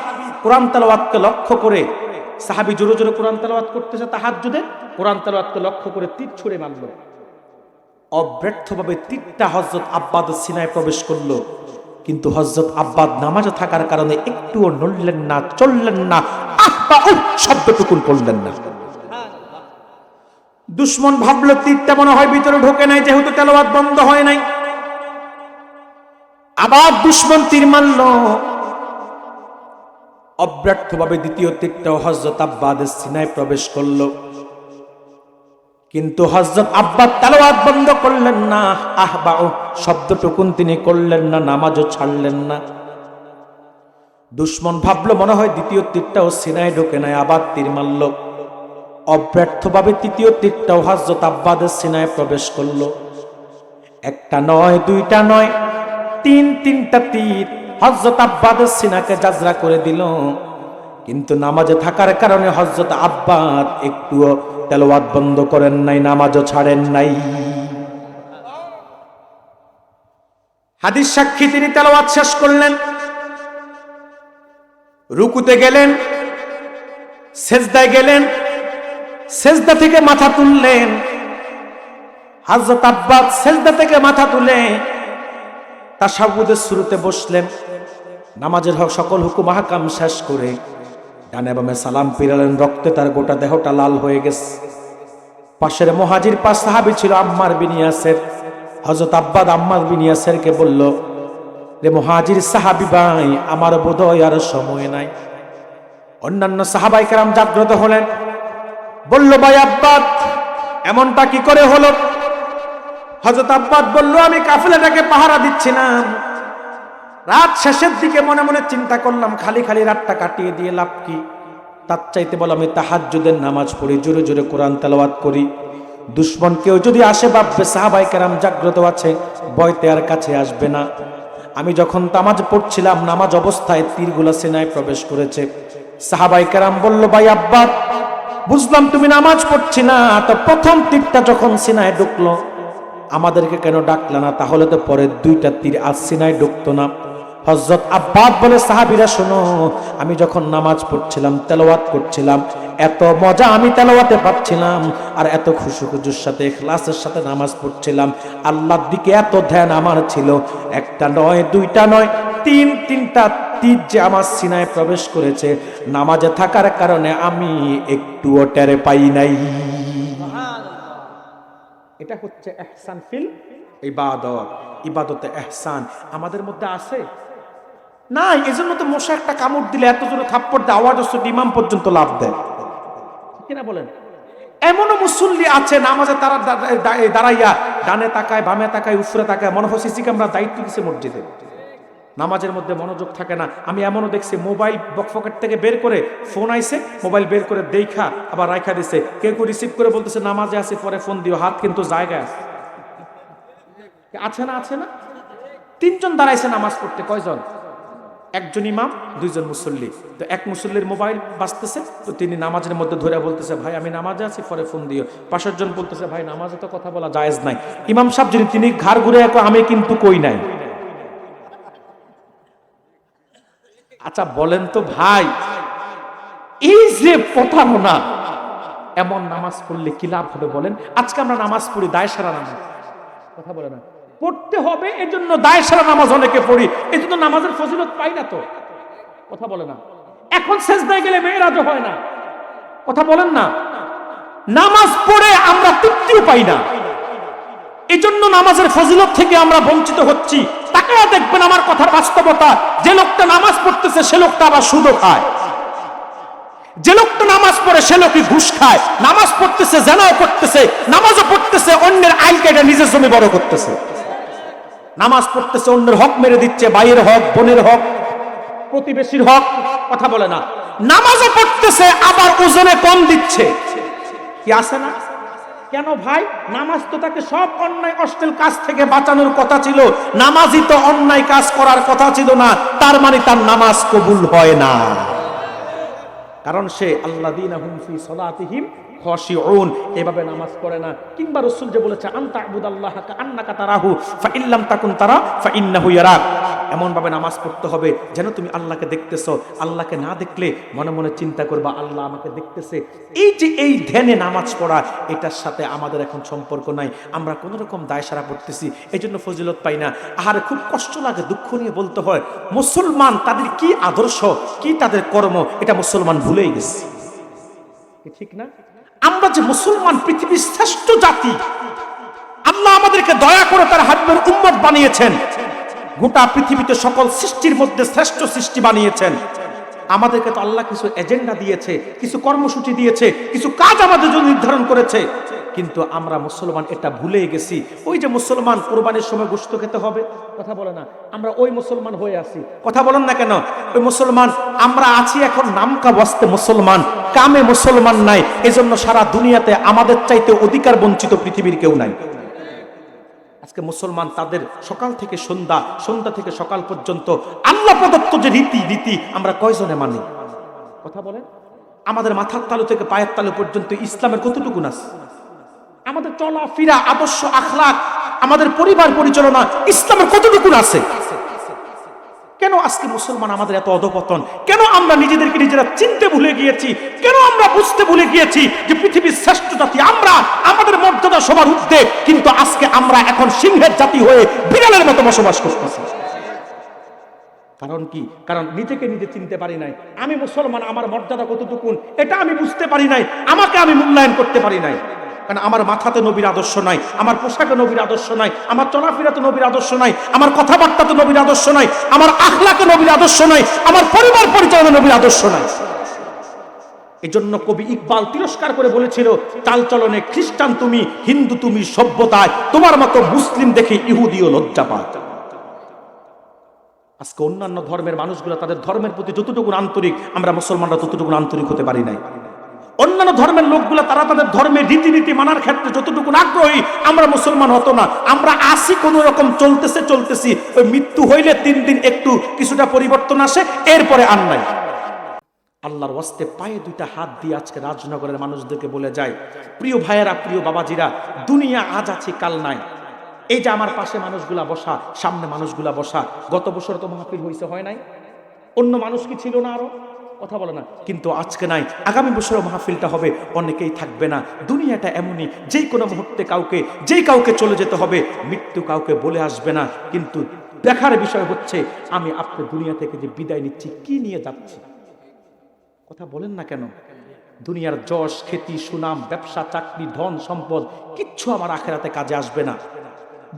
কোরআন তেলাওয়াতকে লক্ষ্য করে, সাহাবী জোরে জোরে কোরআন তেলাওয়াত করতেছে তাহাজ্জুদে, কোরআন তেলাওয়াতকে লক্ষ্য করে তীর ছুঁড়ে মারল। অব্যর্থভাবে তীরটা হযরত আব্বাদের সিনায় প্রবেশ করলো, কিন্তু হযরত আব্বাদ নামাজে থাকার কারণে একটুও নড়লেন না, চললেন না, আহ বা উহ শব্দটুকুন করলেন না। দুশমন ভাবলো তীরটা মনে হয় ভিতরে ঢোকে নাই, যেহেতু তেলাওয়াত বন্ধ হয় নাই। আবার দুশমন তীর মারল, অব্যর্থভাবে দ্বিতীয় তীরটাও হযরত আব্বাদের সিনায় প্রবেশ করলো, কিন্তু হযরত আব্বাদ তেলাওয়াত বন্ধ করলেন না, আহ বা উহ শব্দটুকুন তিনি করলেন না, নামাজও ছাড়লেন না। দুশমন ভাবলো মনে হয় দ্বিতীয় তীরটাও সিনায় ঢোকে নাই, আবার তীর মারল। অব্যর্থভাবে তৃতীয় তীরটাও হযরত আব্বাদের সিনায় প্রবেশ করলো। একটা নয়, দুইটা নয়, তিনটা তীর হযরত আব্বাদের সিনাকে জাজরা করে দিল। কিন্তু নামাজে থাকার কারণে হযরত আব্বাদ একটুও তেলাওয়াত বন্ধ করেন নাই, নামাজও ছাড়েন নাই। হাদিস সাক্ষী, তিনি তেলাওয়াত শেষ করলেন, রুকুতে গেলেন, সেজদায় গেলেন, সেজদা থেকে মাথা তুললেন। হযরত আব্বাদ সেজদা থেকে মাথা তুলে তাশাহুদের শুরুতে বসলেন। নামাজের সকল হুকুম আহকাম শেষ করে ডানে বামে সালাম ফিরালেন। রক্তে তার গোটা দেহটা লাল হয়ে গেছে। পাশের মুহাজির পাঁচ সাহাবী ছিল আম্মার বিন ইয়াসির। হযরত আব্বাদ আম্মার বিন ইয়াসিরকে বলল, রে মুহাজির সাহাবী ভাই, আমার বোধহয় আর সময় নাই, অন্যান্য সাহাবায়ে কেরাম জাগ্রত হলেন, বলল ভাই আব্বাদ এমনটা কি করে হলো? হযরত আব্বাদ বলল, আমি কাফেলাটাকে পাহারা দিচ্ছিলাম, রাত শেষের দিকে মনে মনে চিন্তা করলাম খালি খালি রাতটা কাটিয়ে দিয়ে লাভ কি, তার চাইতে বল আমি তাহাজ্জুদের নামাজ পড়ি, জোরে জোরে কোরআন তেলাওয়াত করি। দুশমন কেউ যদি আসে ভাববে সাহাবায়ে কেরাম জাগ্রত আছে, ভয়তে আর কাছে আসবে না। আমি যখন নামাজ পড়ছিলাম, নামাজ অবস্থায় তীরগুলা সিনায় প্রবেশ করেছে। সাহাবায়ে কেরাম বলল, ভাই আব্বাদ বুঝলাম তুমি নামাজ পড়ছি না, তো প্রথম তীরটা যখন সিনায় ঢুকলো আমাদেরকে কেন ডাকলা না? তাহলে তো পরের দুইটা তীর আজ সিনায় ঢুকতো না। হযরত আব্বাদ বলে, সাহাবীরা শোনো, আমি যখন নামাজ পড়ছিলাম, তেলাওয়াত করছিলাম, এত মজা আমি তেলাওয়াতে পাচ্ছিলাম, আর এত খুশুখুজুর সাথে ইখলাসের সাথে নামাজ পড়ছিলাম, আল্লাহর দিকে এত ধ্যান আমার ছিল, একটা নয় দুইটা নয় তিনটা তীর যে আমার সিনায় প্রবেশ করেছে, নামাজে থাকার কারণে আমি একটুও টের পাই নাই। এটা হচ্ছে ইহসান ফিল ইবাদত। ইবাদতে ইহসান আমাদের মধ্যে আছে না? এজন্য তো মশা একটা কামড় দিলে এত জোরে থাপ্পড় দেয়, আওয়াজ হচ্ছে ইমাম পর্যন্ত লাভ দেয়, কিনা বলেন? এমনও মুসল্লি আছে নামাজে তারা দাঁড়াইয়া ডানে তাকায়, বামে তাকায়, উপরে তাকায়, মনে হয় সিসি ক্যামেরা দায়িত্ব দিছে মসজিদে, নামাজের মধ্যে মনোযোগ থাকে না। আমি এমনও দেখছি মোবাইল পকেট থেকে বের করে, ফোন আইছে, মোবাইল বের করে দেখা আবার রাখা দিছে, কেউ কেউ রিসিভ করে বলতেছে নামাজে আছে, পরে ফোন দিও, হাত কিন্তু জায়গায় আছে। আছে না? আছে না? তিনজন দাঁড়াইছে নামাজ পড়তে, কয়জন? একজন ইমাম, দুইজন মুসল্লি। তো এক মুসল্লির মোবাইল বাজতেছে, তো তিনি নামাজের মধ্যে ধরে বলতেছে, ভাই আমি নামাজে আছি, পরে ফোন দিও। পাশের জন বলতেছে, ভাই নামাজে তো কথা বলা জায়েজ নাই। ইমাম সাহেব যিনি, তিনি ঘাড় ঘুরে এক, আমি কিন্তু কই নাই। আচ্ছা বলেন তো ভাই, এই যে প্রতারণা, এমন নামাজ পড়লে কি লাভ হবে বলেন? আজকে আমরা নামাজ পড়ি দায় সারা নামাজ, কথা বলে না, পড়তে হবে এজন্য দায় সারা নামাজ অনেকে পড়ি, এজন্য নামাজের ফজিলত পাই না তো, কথা বলে না। এখন সেজদায় গেলে মেরাজও হয় না, কথা বলেন না। নামাজ পড়ে আমরা তৃপ্তিও পাই না, এজন্য নামাজের ফজিলত থেকে আমরা বঞ্চিত হচ্ছি। তাকায়া দেখবেন আমার কথার বাস্তবতা, যে লোকটা নামাজ পড়তেছে সে লোকটা আবার সুদও খায়, যে লোকটা নামাজ পড়ে সে লোকই ঘুষ খায়, নামাজ পড়তেছে জেনাও করতেছে, নামাজও পড়তেছে অন্যের আইল কেটে নিজের জমি বড় করতেছে, নামাজ পড়তেছে অন্যের হক মেরে দিচ্ছে, ভাইয়ের হক, বোনের হক, প্রতিবেশীর হক, কথা বলে না। নামাজও পড়তেছে আবার ওজনে কম দিচ্ছে, কি আছে না? কেন ভাই? নামাজ তো তাকে সব অন্যায় অশ্লীল কাজ থেকে বাঁচানোর কথা ছিল, নামাজই তো অন্যায় কাজ করার কথা ছিল না, তার মানে তার নামাজ কবুল হয় না, কারণ সে আল্লাযীনা হুম ফি সালাতিহিম খাশিউন, এভাবে নামাজ পড়ে না। কিংবা রাসূল যে বলেছে আনতা আবুদাল্লাহা কাআন্নাকা তারাহু ফাইল্লাম তাকুন তারা ফাইন্নাহু ইয়ারাক, এমন ভাবে নামাজ পড়তে হবে যেন তুমি আল্লাহকে দেখতেছো, আল্লাহকে না দেখলে মনে মনে চিন্তা করবা আল্লাহ আমাকে দেখতেছে। এই যে এই ধ্যানে নামাজ পড়া, এটার সাথে আমাদের এখন সম্পর্ক নাই, আমরা কোন রকম দায় সারা পড়তেছি, এই জন্য ফজিলত পাই না। আহারে খুব কষ্ট লাগে, দুঃখ নিয়ে বলতে হয়, মুসলমান তাদের কি আদর্শ, কি তাদের কর্ম, এটা মুসলমান ভুলেই গেছে, ঠিক না? আমরা যে মুসলমান, পৃথিবীর শ্রেষ্ঠ জাতি, আল্লাহ আমাদেরকে দয়া করে তার হাবিবের উম্মত বানিয়েছেন, গোটা পৃথিবীতে সকল সৃষ্টির মধ্যে শ্রেষ্ঠ সৃষ্টি বানিয়েছেন। আমাদেরকে তো আল্লাহ কিছু এজেন্ডা দিয়েছে, কিছু কর্মসূচি দিয়েছে, কিছু কাজ আমাদের জন্য নির্ধারণ করেছে, কিন্তু আমরা মুসলমান এটা ভুলে গেছি। ওই যে মুসলমান কোরবানির সময় গোশত খেতে হবে, কথা বলে না, আমরা ওই মুসলমান হয়ে আছি, কথা বলেন না কেন? ওই মুসলমান আমরা আছি এখন, নামকা বস্তে মুসলমান, কামে মুসলমান নাই। এজন্য সারা দুনিয়াতে আমাদের চাইতে অধিকার বঞ্চিত পৃথিবীর কেউ নাই। আজকে মুসলমান তাদের সকাল থেকে সন্ধ্যা, সন্ধ্যা থেকে সকাল পর্যন্ত আল্লাহ প্রদত্ত যে রীতি আমরা কয়জনে মানি, কথা বলেন? আমাদের মাথার তালু থেকে পায়ের তালু পর্যন্ত ইসলামের কতটুকু আছে? আমাদের চলাফেরা, আদর্শ, আখলাক, আমাদের পরিবার পরিচালনা ইসলামের কতটুকু আছে? কেন আজকে মুসলমান আমাদের এত অধপতন? কেন আমরা নিজেদেরকে নিজেরা চিনতে ভুলে গিয়েছি? কেন আমরা বুঝতে ভুলে গিয়েছি যে পৃথিবীর শ্রেষ্ঠ জাতি আমরা, আমাদের মর্যাদা সবার ঊর্ধ্বে, কিন্তু আজকে আমরা এখন সিংহের জাতি হয়ে বিড়ালের মতো বসবাস করতেছি। কারণ কি? কারণ নিজেকে নিজে চিনতে পারি নাই। আমি মুসলমান, আমার মর্যাদা কতটুকুন এটা আমি বুঝতে পারি নাই, আমাকে আমি মূল্যায়ন করতে পারি নাই। কারণ আমার মাথাতে নবীর আদর্শ নাই, আমার পোশাকে নবীর আদর্শ নাই, আমার চলাফেরাতে নবীর আদর্শ নাই, আমার কথাবার্তাতে নবীর আদর্শ নাই, আমার আখলাকে নবীর আদর্শ নাই, আমার পরিবার পরিচালনা নবীর আদর্শ নাই। এজন্য কবি ইকবাল তিরস্কার করে বলেছিল, চালচলনে খ্রিস্টান তুমি, হিন্দু তুমি, সভ্যতায় তোমার মতো মুসলিম দেখে ইহুদিও লজ্জা পায়। আজকে অন্যান্য ধর্মের মানুষগুলো তাদের ধর্মের প্রতি যতটুকু আন্তরিক, আমরা মুসলমানরা ততটুকু আন্তরিক হতে পারি নাই। অন্যান্য ধর্মের লোকগুলো তারা তাদের ধর্মের রীতিনীতি মানার ক্ষেত্রে যতটুকু আগ্রহী, আমরা মুসলমান হতো না। আমরা আসি কোন রকম চলতেছি, ওই মৃত্যু হইলে 3 দিন একটু কিছুটা পরিবর্তন আসে, এরপরে আর নাই। আল্লাহর ওয়াস্তে পায়ে 2টা হাত দিয়ে আজকে রাজনগরের মানুষদেরকে বলে যায়, প্রিয় ভাইয়েরা, প্রিয় বাবাজিরা, দুনিয়া আজ আছে কাল নাই। এই যে আমার পাশে মানুষগুলা বসা, সামনে মানুষগুলা বসা, গত বছর তো মাহফিল হইছে, হয় নাই? অন্য মানুষ কি ছিল না? আরো কথা বলে না, কিন্তু আজকে নাই, আগামী বছরও মাহফিলটা হবে, অনেকেই থাকবে না। দুনিয়াটা এমনই, যেই কোনো মুহূর্তে কাউকে চলে যেতে হবে, মৃত্যু কাউকে বলে আসবে না। কিন্তু দেখার বিষয় হচ্ছে, আমি আপনি দুনিয়া থেকে যে বিদায় নিচ্ছি, কি নিয়ে যাচ্ছি? কথা বলেন না কেন? দুনিয়ার যশ, খ্যাতি, সুনাম, ব্যবসা, চাকরি, ধন সম্পদ কিচ্ছু আমার আখেরাতে কাজে আসবে না।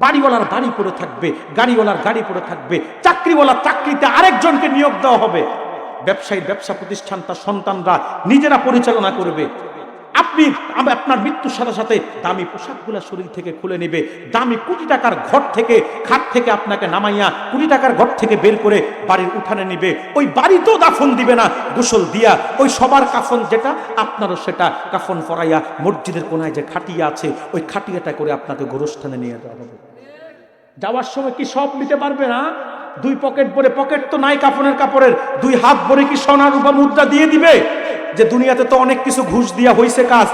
বাড়িওয়ালার বাড়ি পড়ে থাকবে, গাড়িওয়ালার গাড়ি পড়ে থাকবে, চাকরিওয়ালার চাকরিতে আরেকজনকে নিয়োগ দেওয়া হবে, ব্যবসায়ীর ব্যবসা প্রতিষ্ঠান তার সন্তানরা নিজেরা পরিচালনা করবে। আপনি আপনার মৃত্যুর সাথে সাথে দামি পোশাকগুলো শরীর থেকে খুলে নেবে, দামি কোটি টাকার ঘর থেকে, খাট থেকে আপনাকে নামাইয়া কোটি টাকার ঘর থেকে বের করে বাড়ির উঠানে নিবে। ওই বাড়িতেও দাফন দিবে না, গোসল দিয়া ওই সবার কাফন যেটা, আপনারও সেটা কাফন পরাইয়া মসজিদের কোনায় যে খাটিয়া আছে, ওই খাটিয়াটা করে আপনাকে গোরস্থানে নিয়ে যাওয়া হবে। যাওয়ার সময় কি সব নিতে পারবে না? 2 পকেট ভরে, পকেট তো নাই কাফনের কাপড়ের, 2 হাত ভরে কি সোনা রূপা মুদ্রা দিয়ে দিবে? যে দুনিয়াতে তো অনেক কিছু ঘুষ দিয়া হইছে কাজ,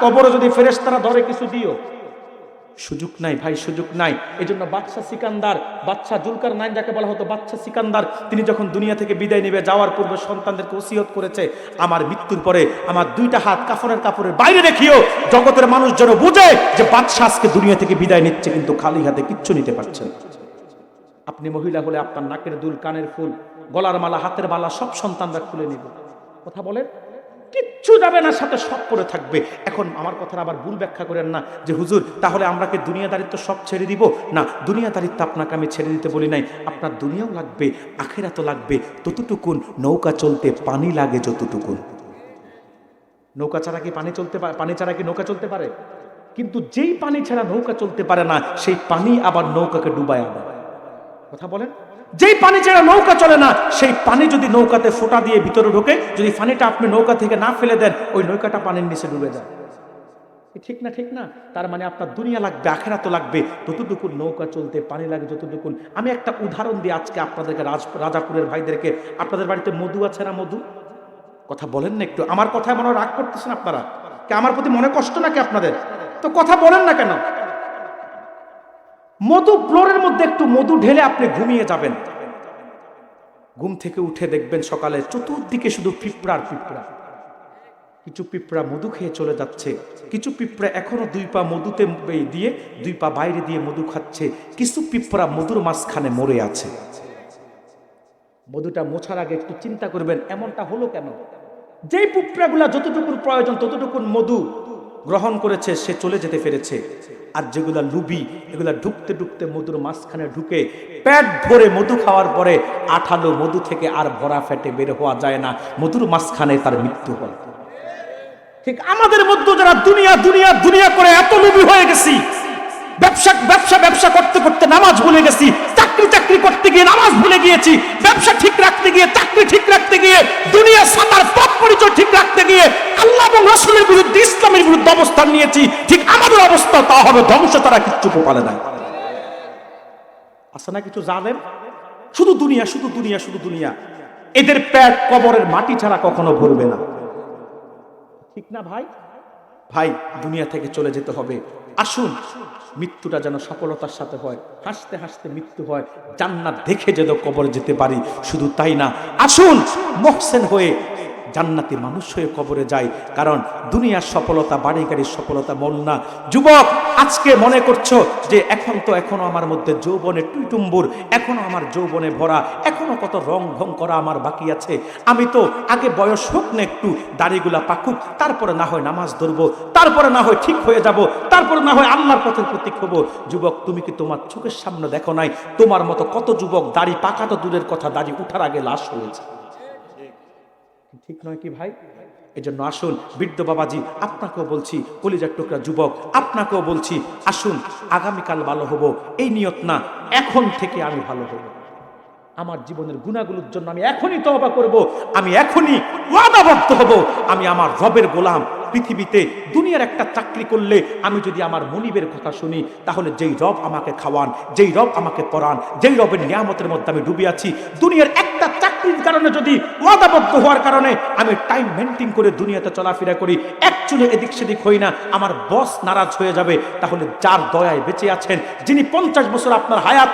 কবরে যদি ফেরেশতারা ধরে কিছু দিও, সুযোগ নাই ভাই, সুযোগ নাই। এই জন্য বাদশা জুলকারনাইন যাকে বলা হতো বাদশা সিকান্দার, তিনি যখন দুনিয়া থেকে বিদায় নেবে, যাওয়ার পূর্বে সন্তানদেরকে ওসিয়ত করেছে, আমার মৃত্যুর পরে আমার 2টা হাত কাফনের কাপড়ের বাইরে রেখিও, জগতের মানুষ যেন বুঝে যে বাদশা আজকে দুনিয়া থেকে বিদায় নিচ্ছে, কিন্তু খালি হাতে কিচ্ছু নিতে পারছেন। আপনি মহিলা হলে আপনার নাকের দুল, কানের ফুল, গলার মালা, হাতের মালা সব সন্তানরা খুলে নেবে। কথা বলেন, কিচ্ছু যাবে না, সাথে সব পড়ে থাকবে। এখন আমার কথার আবার ভুল ব্যাখ্যা করেন না যে হুজুর তাহলে আমরা কি দুনিয়াদারিত্ব সব ছেড়ে দিব? না, দুনিয়াদারিত্ব আপনাকে আমি ছেড়ে দিতে বলি নাই। আপনার দুনিয়াও লাগবে, আখিরাতও লাগবে। ততটুকুন নৌকা চলতে পানি লাগে যতটুকুন। নৌকা ছাড়া কি পানি চলতে পারে? পানি ছাড়া কি নৌকা চলতে পারে? কিন্তু যেই পানি ছাড়া নৌকা চলতে পারে না, সেই পানি আবার নৌকাকে ডুবায় আনে। কথা বলেন, যেই পানি ছাড়া নৌকা চলে না, সেই পানি যদি নৌকাতে ফোঁটা দিয়ে ভিতরে ঢোকে, যদি পানিটা আপনি নৌকা থেকে না ফেলে দেন, ওই নৌকাটা পানির নিচে ডুবে যায়। ঠিক না? ঠিক না? তার মানে আপনার দুনিয়া লাগবে, আখিরাতও লাগবে। ততটুকুন নৌকা চলতে পানি লাগে যতটুকুন। আমি একটা উদাহরণ দিই আজকে আপনাদেরকে, রাজাপুরের ভাইদেরকে। আপনাদের বাড়িতে মধু আছে না? মধু, কথা বলেন না একটু। আমার কথায় মনে রাগ করতেছেন আপনারা? কি আমার প্রতি মনে কষ্ট নাকি আপনাদের? তো কথা বলেন না কেন? মধু, ফ্লোরের মধ্যে একটু মধু ঢেলে আপনি ঘুমিয়ে যাবেন, ঘুম থেকে উঠে দেখবেন সকালে চতুর্দিকে শুধু পিঁপড়ার পিঁপড়া। কিছু পিঁপড়া মধু খেয়ে চলে যাচ্ছে, কিছু পিঁপড়া এখনো 2 পা মধুতে দিয়ে 2 পা বাইরে দিয়ে মধু খাচ্ছে, কিছু পিঁপড়া মধুর মাঝখানে মরে আছে। মধুটা মোছার আগে একটু চিন্তা করবেন, এমনটা হলো কেন? যেই পিঁপড়াগুলা যতটুকুন প্রয়োজন ততটুকুন মধু গ্রহণ করেছে, সে চলে যেতে পেরেছে। আর যেগুলা লুবি, এগুলা ঢুকতে ঢুকতে মধুর মাঝখানে ঢুকে পেট ভরে মধু খাওয়ার পরে আঠালো মধু থেকে আর ভরা ফেটে বের হওয়া যায় না, মধুর মাঝখানে তার মৃত্যু হয়। ঠিক আমাদের মধ্যে যারা দুনিয়া দুনিয়া দুনিয়া করে এত লোভী হয়ে গেছি, ব্যবসা করতে করতে নামাজ ভুলে গেছি, চাকরি করতে গিয়ে নামাজ ভুলে গিয়েছি, ব্যবসা ঠিক রাখতে গিয়ে, চাকরি ঠিক রাখতে গিয়ে, দুনিয়া সাতার পথ পরিচয় ঠিক রাখতে গিয়ে আল্লাহ এবং রাসূলের বিরুদ্ধে, ইসলামের বিরুদ্ধে অবস্থান নিয়েছি। ঠিক আমাদের অবস্থা তা হবে ধ্বংস, তারা কিচ্ছু পারে না। আছে না কিছু জালেম? শুধু দুনিয়া, শুধু দুনিয়া, শুধু দুনিয়া। এদের পেট কবরের মাটি ছাড়া কখনো ভরবে না। ঠিক না ভাই? ভাই, দুনিয়া থেকে চলে যেতে হবে। আসুন মৃত্যুটা যেন সফলতার সাথে হয়, হাসতে হাসতে মৃত্যু হয়, জান্নাত দেখে যেন কবরে যেতে পারি। শুধু তাই না, আসুন মুহসিন হয়ে, জান্নাতি মানুষ হয়ে কবরে যাই। কারণ দুনিয়ার সফলতা, বাড়ি গাড়ির সফলতা মূল না। যুবক, আজকে মনে করছো যে এখনো আমার মধ্যে যৌবনে টুইটুম্বুর, এখনো আমার যৌবনে ভরা, এখনো কত রং ঢং করা আমার বাকি আছে। আমি তো আগে বয়স হোক না, একটু দাড়িগুলা পাকুক, তারপরে না হয় নামাজ ধরবো, তারপরে না হয় ঠিক হয়ে যাব, তারপরে না হয় আল্লাহর পথের প্রতীক হবো। যুবক, তুমি কি তোমার চোখের সামনে দেখো নাই তোমার মতো কত যুবক দাড়ি পাকা তো দূরের কথা, দাড়ি উঠার আগে লাশ হয়েছে? ঠিক নয় কি ভাই? এজন্য আসুন বৃদ্ধ বাবাজি, আপনাকেও বলছি, কলিজার টুকরা যুবক আপনাকেও বলছি, আসুন আগামীকাল ভালো হব এই নিয়ত না, এখন থেকে আমি ভালো হব। আমার জীবনের গুনাহগুলোর জন্য আমি এখনই তওবা করব, আমি এখনই ওয়াদাবদ্ধ হব, আমি আমার রবের গোলাম। পৃথিবীতে দুনিয়ার একটা চাকরি করলে আমি যদি আমার মনিবের কথা শুনি, তাহলে যেই রব আমাকে খাওয়ান, যেই রব আমাকে পড়ান, যেই রবের নিয়ামতের মধ্যে আমি ডুবে আছি, দুনিয়ার একটা চাকরির কারণে যদি ওয়াদাবদ্ধ হওয়ার কারণে আমি টাইম মেনটেন করে দুনিয়াতে চলাফেরা করি, এক চুলে এদিক সেদিক হই না, আমার বস নারাজ হয়ে যাবে। তাহলে যার দয়ায় বেঁচে আছেন, যিনি 50 বছর আপনার হায়াত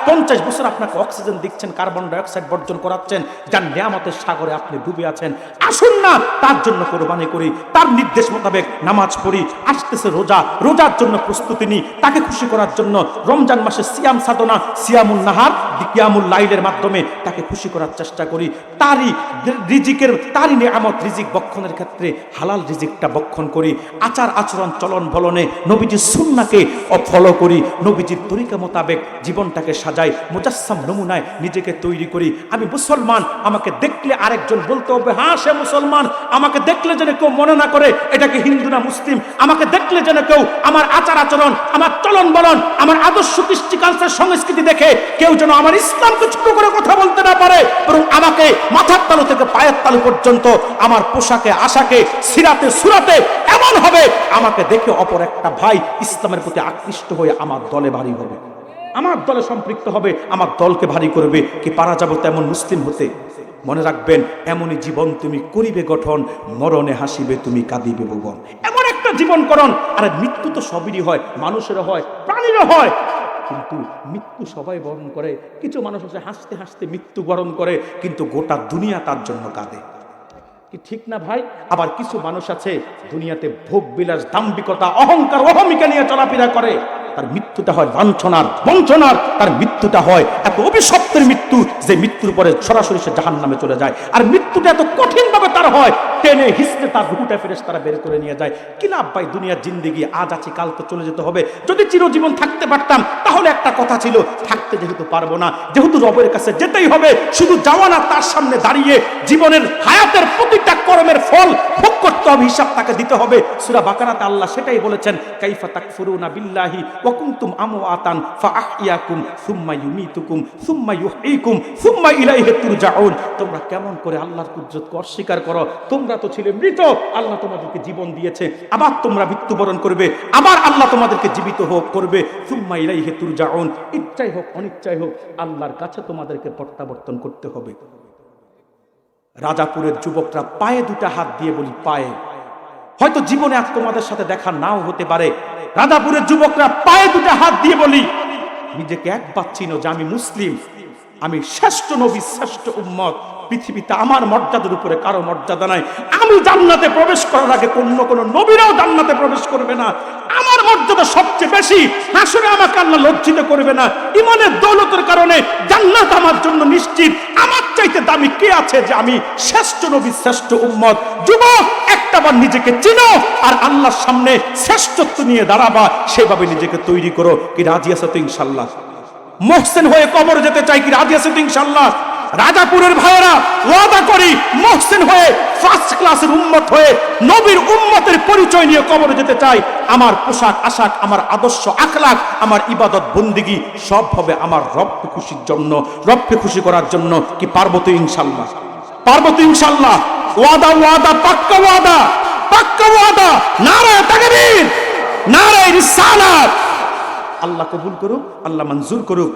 50 বছর আপনাকে অক্সিজেন দিচ্ছেন, কার্বন ডাইঅক্সাইড বর্জন করাচ্ছেন, যার নিয়ামতের সাগরে আপনি ডুবে আছেন, আসুন না তার জন্য কোরবানি করি, তার নির্দেশ মোতাবেক নামাজ পড়ি। আসতেছে রোজা, রোজার জন্য প্রস্তুতি নিই, তাকে খুশি করার জন্য রমজান মাসে সিয়াম সাধনা, সিয়ামুল নাহার, কিয়ামুল লাইলের মাধ্যমে তাকে খুশি করার চেষ্টা করি। তারই রিজিকের, তারই নিয়ামত রিজিক বক্ষণের ক্ষেত্রে হালাল রিজিকটা বক্ষণ করি। আচার আচরণ চলন বলনে নবীজির সুন্নাহকে ফলো করি, নবীজির তরিকা মোতাবেক জীবনটাকে সাজাই, মুজাসসাম নমুনায় নিজেকে তৈরি করি। আমি মুসলমান, আমাকে দেখলে আরেকজন বলতে হবে হ্যাঁ সে মুসলমান। আমাকে দেখলে যেন কেউ মনে না করে এটাকে হিন্দু না মুসলিম। আমাকে দেখলে যেন কেউ আমার আচার আচরণ, আমার চলন বলন, আমার আদর্শ কৃষ্টি কালচার সংস্কৃতি দেখে কেউ যেন আমার ইসলামকে ছোট করে কথা বলতে না পারে, বরং আমাকে মাথার তালু থেকে পায়ের তালু পর্যন্ত আমার পোশাকে আশাকে সিরাতে সুরাতে এমন হবে, আমাকে দেখে অপর একটা ভাই ইসলামের প্রতি আকৃষ্ট হয়ে আমার দলে ভারী হবে, আমার দলে সম্পৃক্ত হবে, আমার দলকে ভারী করবে। কি পারা যাব তেমন মুসলিম হতে? মনে রাখবেন, এমনই জীবন তুমি করিবে গঠন, মরণে হাসিবে তুমি কাঁদিবে ভুবন। এমন একটা জীবন করণ। আরে মৃত্যু তো সবেরই হয়, মানুষেরও হয়, প্রাণীরও হয়, কিন্তু মৃত্যু সবাই বরণ করে। কিছু মানুষ আছে হাসতে হাসতে মৃত্যু বরণ করে, কিন্তু গোটা দুনিয়া তার জন্য কাঁদে। কি ঠিক না ভাই? আবার কিছু মানুষ আছে দুনিয়াতে ভোগ বিলাস, দাম্ভিকতা, অহংকার, অহমিকা নিয়ে চলাফেরা করে, তার মৃত্যুটা হয় লাঞ্ছনার, বঞ্চনার। তার মৃত্যুটা হয় এত অভিশপ্তের মৃত্যু যে মৃত্যুর পরে সরাসরি সে জাহান্নামে চলে যায়। আর মৃত্যুটা এত কঠিন ভাবে তার হয়, টেনে হিসলে তার রুহুটা ফেরেশতারা বের করে নিয়ে যায়। কি লাভ ভাই দুনিয়ার জিন্দেগি? আজ আছি কাল তো চলে যেতে হবে। যদি চিরজীবন থাকতে পারতাম তাহলে একটা কথা ছিল, থাকতে যেহেতু পারবো না, যেহেতু রবের কাছে যেতেই হবে, শুধু যাওয়া না, তার সামনে দাঁড়িয়ে জীবনের হায়াতের প্রতিটা কর্মের ফল ভোগ করতে হবে, হিসাব তাকে দিতে হবে। সূরা বাকারাতে আল্লাহ সেটাই বলেছেন, কাইফা তাকফুরুনা বিল্লাহি ওয়া কুনতুম আমওয়াতান ফাআহইয়াকুম সুম্মা ইউমীতুকুম সুম্মা ইউহয়ীকুম সুম্মা ইলাইহি তুরজাউন। তোমরা কেমন করে আল্লাহর কুদরতকে অস্বীকার করো? তোমরা তো ছিলে মৃত, আল্লাহ তোমাদেরকে জীবন দিয়েছে, আবার তোমরা মৃত্যুবরণ করবে, আবার আল্লাহ তোমাদেরকে জীবিত হোক করবে। সুম্মা ইলাইহি তুরজাউন। ইচ্ছাই হোক অনিচ্ছাই হোক আল্লাহর কাছে তোমাদেরকে প্রত্যাবর্তন করতে হবে। রাজাপুরের যুবকরা পায়ে দুটা হাত দিয়ে বলি, পায়ে। হয়তো জীবনে আজ তোমাদের সাথে দেখা নাও হতে পারে। রাজাপুরের যুবকরা পায়ে দুটা হাত দিয়ে বলি, নিজেকে একবার চিনো যে আমি মুসলিম, আমি শ্রেষ্ঠ নবী, শ্রেষ্ঠ উম্মত। পৃথিবীতে আমার মর্যাদার উপরে কারো মর্যাদা নাই। আমি জান্নাতে প্রবেশ করার আগে কোনো নবীরাও জান্নাতে প্রবেশ করবে না। আমার মর্যাদা সবচেয়ে বেশি। হাসরে আমাকে আল্লাহ লজ্জিত করবে না। ঈমানের দৌলতের কারণে জান্নাত আমার জন্য নিশ্চিত। আমার চাইতে দামি কে আছে যে আমি শ্রেষ্ঠ নবী, শ্রেষ্ঠ উম্মত? যুবক, একটাবার নিজেকে চিনো আর আল্লাহর সামনে শ্রেষ্ঠত্ব নিয়ে দাঁড়াবা, সেভাবে নিজেকে তৈরি করো। কি রাজি আছো তো ইনশাআল্লাহ? মুহসিন হয়ে কবরে যেতে চাই, কি রাজি আছো তো ইনশাআল্লাহ? রাজাপুরের ভাইয়েরা ওয়াদা করি, মুহসিন হয়ে ফার্স্ট ক্লাসের উম্মত হয়ে নবীর উম্মতের পরিচয় নিয়ে কবরে যেতে চাই। আমার পোশাক আশাক, আমার আদর্শ আখলাক, আমার ইবাদত বন্দিগি সব হবে আমার রবকে খুশির জন্য, রবকে খুশি করার জন্য। কি পারবো তো ইনশাআল্লাহ? পারবো তো ইনশাআল্লাহ? ওয়াদা, ওয়াদা, পাক্কা ওয়াদা, পাক্কা ওয়াদা। নারায়ে তাকবীর, নারায়ে রিসালাত। আল্লাহ কবুল করুক, আল্লাহ মঞ্জুর করুক।